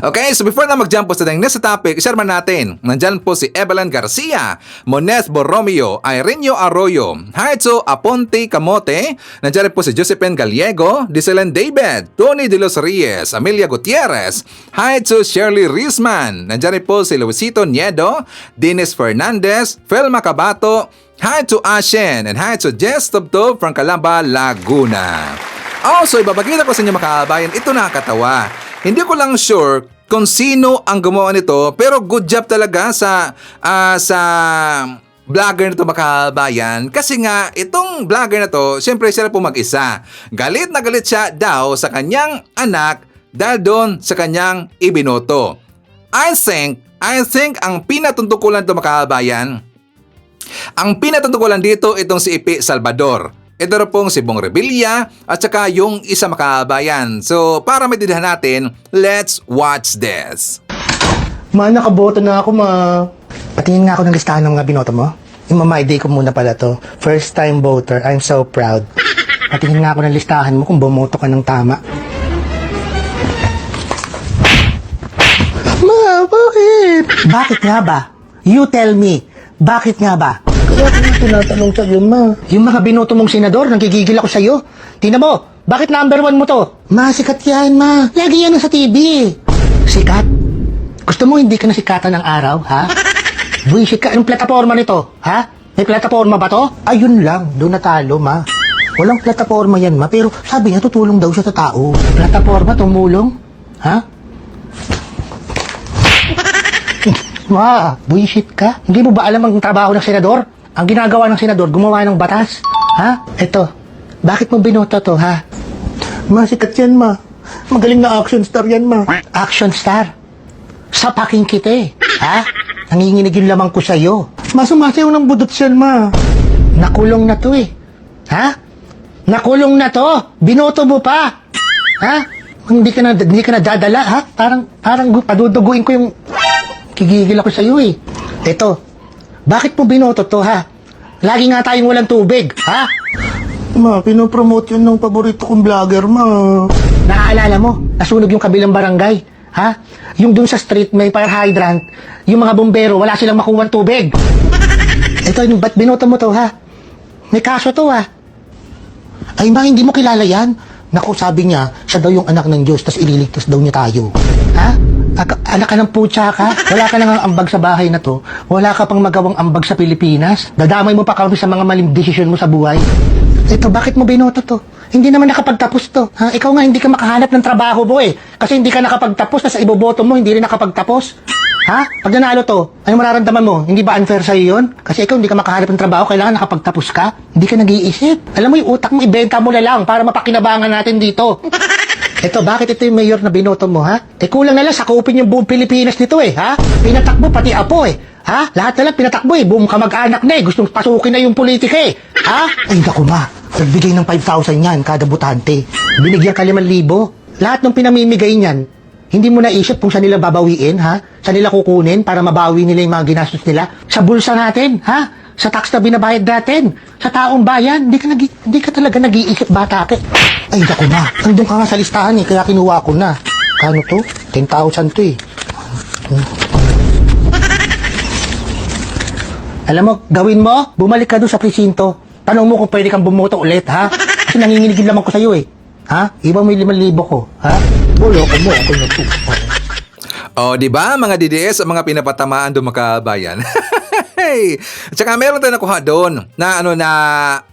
Okay, so before na mag-jump po sa next topic, share man natin. Nandyan po si Evelyn Garcia, Monez Borromeo, Irene Arroyo, Haitzo Aponte Camote, nandyan po si Josephine Gallego, Diselen David, Tony De Los Reyes, Amelia Gutierrez, Haitzo Shirley Rizman, nandyan po si Luisito Niedo, Dennis Fernandez, Felma Cabato, Haitzo Ashen, and Haitzo Jess Tubtub from Calamba, Laguna. Also, ibabagita ko sa inyo makabayan, ito nakakatawa. Hindi ko lang sure kung sino ang gumawa nito, pero good job talaga sa vlogger nito makabayan. Kasi nga, itong vlogger na to, siyempre siya po mag-isa. Galit na galit siya daw sa kanyang anak dahil doon sa kanyang ibinoto. I think ang pinatuntukulan nito makabayan, ang pinatuntukulan dito itong si Ipi Salvador. Ito na pong si Bong Revilla at saka yung isa makabayan. So, para maintindihan natin, let's watch this. Ma, nakaboto na ako, ma. Patingin nga ako ng listahan ng mga binoto mo. Yung My Day ko muna pala to. First time voter. I'm so proud. Patingin nga ako ng listahan mo kung bumoto ka ng tama. Ma, bakit? Bakit nga ba? You tell me. Bakit nga ba? Kaya ko tinatanong sa'yo, ma. Yung mga binoto mong senador, nagigigil ako sa'yo. Tingnan mo, bakit number 1 mo to? Ma, sikat yan, ma. Lagi yan sa TV. Sikat? Gusto mo hindi ka na sikatan ng araw, ha? Buisit ka. Anong plataforma nito, ha? May plataforma ba to? Ayun lang, doon natalo, ma. Walang plataforma yan, ma. Pero sabi niya, tutulong daw siya sa tao. Plataforma, tumulong? Ha? Ma, buisit ka. Hindi mo ba alam ang trabaho ng senador? Ang ginagawa ng senador, gumawa ng batas. Ha? Eto, bakit mo binoto to, ha? Ma, sikat yan, ma. Magaling na action star yan, ma. Action star? Sapaking kita eh. Ha? Nanginginig yung lamang ko sa'yo. Ma, sumasayaw ng budot yan, ma. Nakulong na to eh. Ha? Nakulong na to. Binoto mo pa. Ha? Hindi ka na dadala, ha? Parang paduduguin ko yung... Kigigil ako sa'yo eh. Eto, bakit mo binoto to, ha? Lagi nga tayong walang tubig, ha? Ma, pinopromote yun ng paborito kong vlogger, ma. Naaalala mo, nasunog yung kabilang barangay, ha? Yung dun sa street may fire hydrant, yung mga bombero, wala silang makuha tubig. Eto, ba't binoto mo to, ha? May kaso to, ha? Ay, ma, hindi mo kilala yan? Naku, sabi niya, siya daw yung anak ng Diyos, tas ililigtas daw niya tayo. Ha? Anak ka ng putya ka? Wala ka nang ambag sa bahay na to. Wala ka pang magawang ambag sa Pilipinas. Dadamay mo pa kami sa mga maling desisyon mo sa buhay. Ito, bakit mo binoto to? Hindi naman nakapagtapos to. Ha? Ikaw nga hindi ka makahanap ng trabaho mo eh. Kasi hindi ka nakapagtapos, nasa iboboto mo, hindi rin nakapagtapos. Ha? Pag nanalo to, ano mararamdaman mo? Hindi ba unfair sa'yo yun? Kasi ikaw hindi ka makahanap ng trabaho, kailangan nakapagtapos ka. Hindi ka nag-iisip. Alam mo yung utak mo, ibenta mo na lang para mapakinabangan natin dito. Ito, bakit ito yung mayor na binoto mo, ha? Kulang na lang, sakupin yung buong Pilipinas nito eh, ha? Pinatakbo, pati apo eh. Ha? Lahat na lang pinatakbo eh, buong kamag-anak na eh. Gustong pasukin na yung politika eh. Ha? Ay, naku ma, nagbigay ng 5,000 yan kada butante. Binigyan ka 5,000. Lahat ng pinamimigay niyan, hindi mo naisip kung saan nila babawiin, ha? Saan nila kukunin para mabawi nila yung mga ginastos nila? Sa bulsa natin, ha? Sa tax na binabayad natin, sa taong bayan, hindi ka talaga nag-iisip bata ka. Ay, naku ma, nandun ka nga sa listahan eh, kaya kinuha ko na. Kano to? 10,000 to eh. Alam mo, gawin mo, bumalik ka doon sa presinto. Tanong mo kung pwede kang bumoto ulit, ha? Kasi nanginginig naman ko sa'yo eh. Ha? Iba mo yung 5,000 ko, ha? Loko mo, ako na po. O, di ba mga DDS ang mga pinapatamaan doon makabayan? Hey! At saka meron tayo nakuha doon na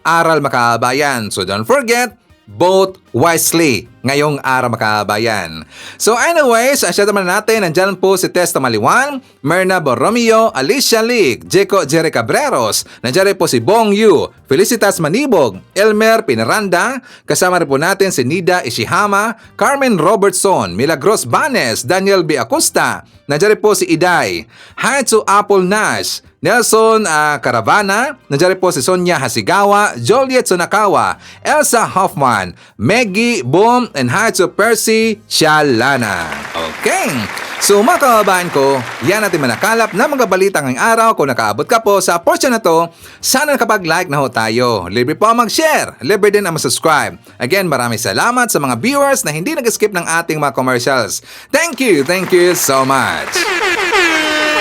aral makabayan. So don't forget, vote wisely ngayong araw makabayan. So anyways, siya naman natin, nandyan po si Testa Maliwan, Myrna Borromeo, Alicia Lig, Jeco Jerry Cabreros, nandyan rin po si Bong Yu, Felicitas Manibog, Elmer Pinaranda, kasama rin po natin si Nida Ishihama, Carmen Robertson, Milagros Banes, Daniel B. Acosta, nandyan rin po si Iday, hi to Apple Nash, Nelson Caravana, nandiyan rin po si Sonia Hasigawa, Joliet Sunakawa, Elsa Hoffman, Meggie Boom, and hi to Percy Shalana. Okay, so mga kababayan ko, yan natin manakalap na mga balita ngayong araw. Kung nakaabot ka po sa portion na to, sana nakapag-like na ho tayo. Libre po ang mag-share, libre din ang mag-subscribe. Again, maraming salamat sa mga viewers na hindi nag-skip ng ating mga commercials. Thank you so much.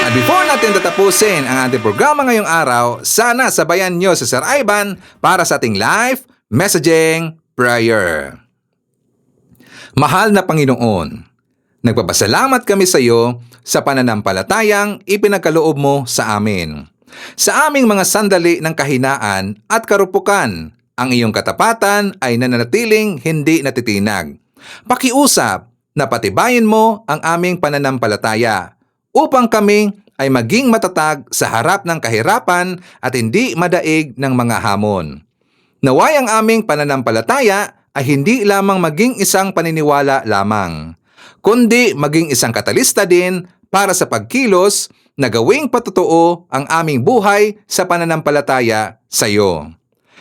At before natin tatapusin ang ating programa ngayong araw, sana sabayan nyo si Sir Ivan para sa ating live messaging prayer. Mahal na Panginoon, nagpapasalamat kami sa iyo sa pananampalatayang ipinagkaloob mo sa amin. Sa aming mga sandali ng kahinaan at karupukan, ang iyong katapatan ay nananatiling hindi natitinag. Pakiusap na patibayin mo ang aming pananampalataya upang kami ay maging matatag sa harap ng kahirapan at hindi madaig ng mga hamon. Naway ang aming pananampalataya ay hindi lamang maging isang paniniwala lamang, kundi maging isang katalista din para sa pagkilos na gawing patotoo ang aming buhay sa pananampalataya sa iyo.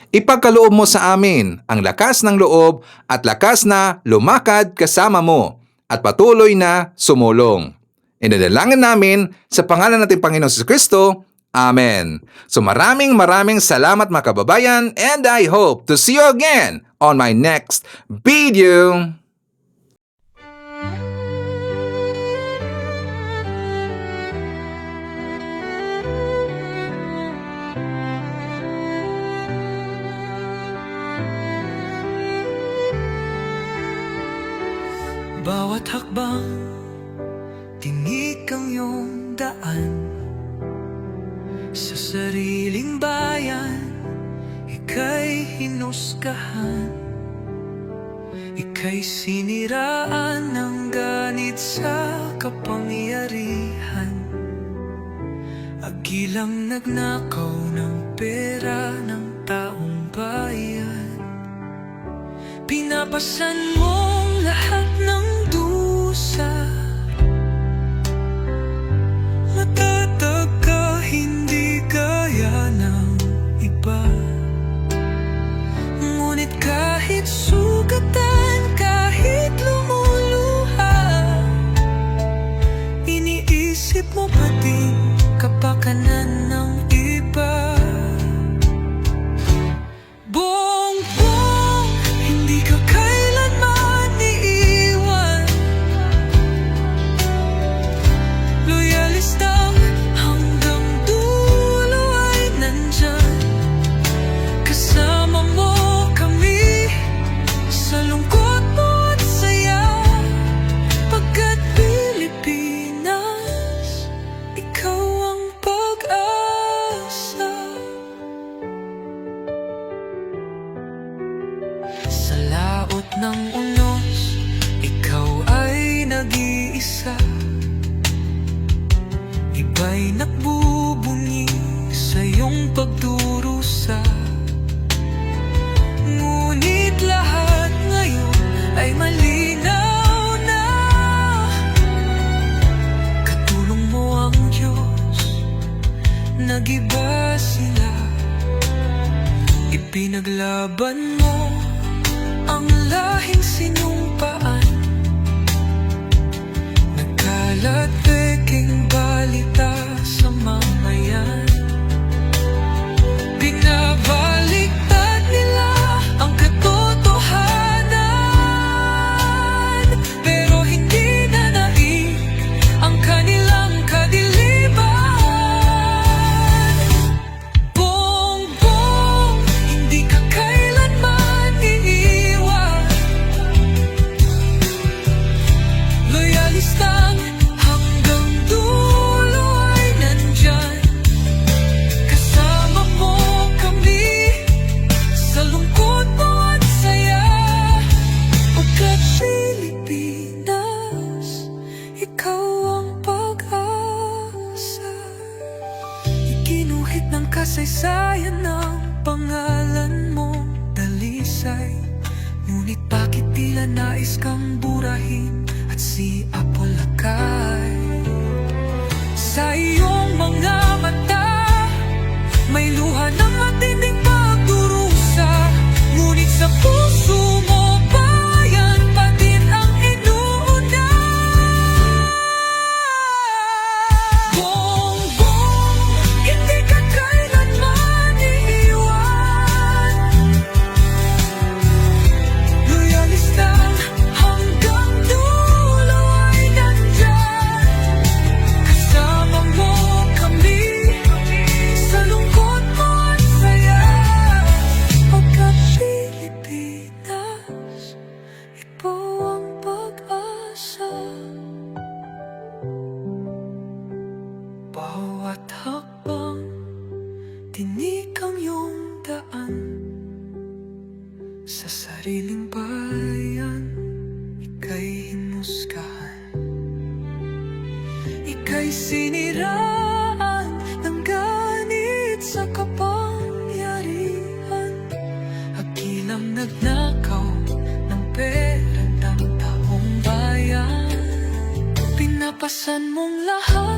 Ipagkaloob mo sa amin ang lakas ng loob at lakas na lumakad kasama mo at patuloy na sumulong. Inadalangin namin sa pangalan nating Panginoon Jesucristo. Amen. So maraming salamat mga kababayan, and I hope to see you again on my next video. Bawat hakbang tinik ang iyong daan. Sa sariling bayan, ika'y hinusgahan. Ika'y siniraan ng ganit sa kapangyarihan. Agilang nagnakaw ng pera ng taong bayan. Pinapasan mong lahat ng dusa. Matatag ka, hindi gaya ng iba. Ngunit kahit sugatan, kahit lumuluha, iniisip mo pa din kapakanan ng iba. Bongbong, hindi ka kailanman iiwan. Loyalista hanggang dulo ay nandyan. Kasama mo kami sa lungkot mo at saya. Pagkat Pilipinas, ikaw ang pag-asa. Sa laot ng unos, ikaw ay nag-iisa. Iba'y nagbubunyi sa iyong pagdurusa. Ngunit lahat ngayon ay malinaw na. Katulong mo ang Diyos, nag-iba sila. Ipinaglaban mo ang lahing sinumpaan. Nagkalat peking balita sa mamayan. Binabaliktad nila ang katotohanan, pero hindi na naig ang kanilang kadiliman. Bongbong, hindi ka kailanman iiwan. kasaysayan ng pangalan mo, dalisay. Ngunit bakit tila nais kang burahin at si Apolakay? Sa iyong mga mata, may luha ng matinding pagdurusa. Ngunit sa puso mo, bayan pa din ang inuuna. Bongbong, hindi ka kailanman iiwan. Loyalista hanggang dulo ay nandyan. Kasama mo kami sa lungkot mo at saya. Pagka-Pilipinas, ikaw ang pag-asa. Bawat hakbang, tinik ang iyong daan. Sa sariling bayan, ika'y hinusgahan. Ika'y siniraan ng ganit sa kapangyarihan. Hagilang nagnakaw ng pera ng taong bayan. Pinapasan mong lahat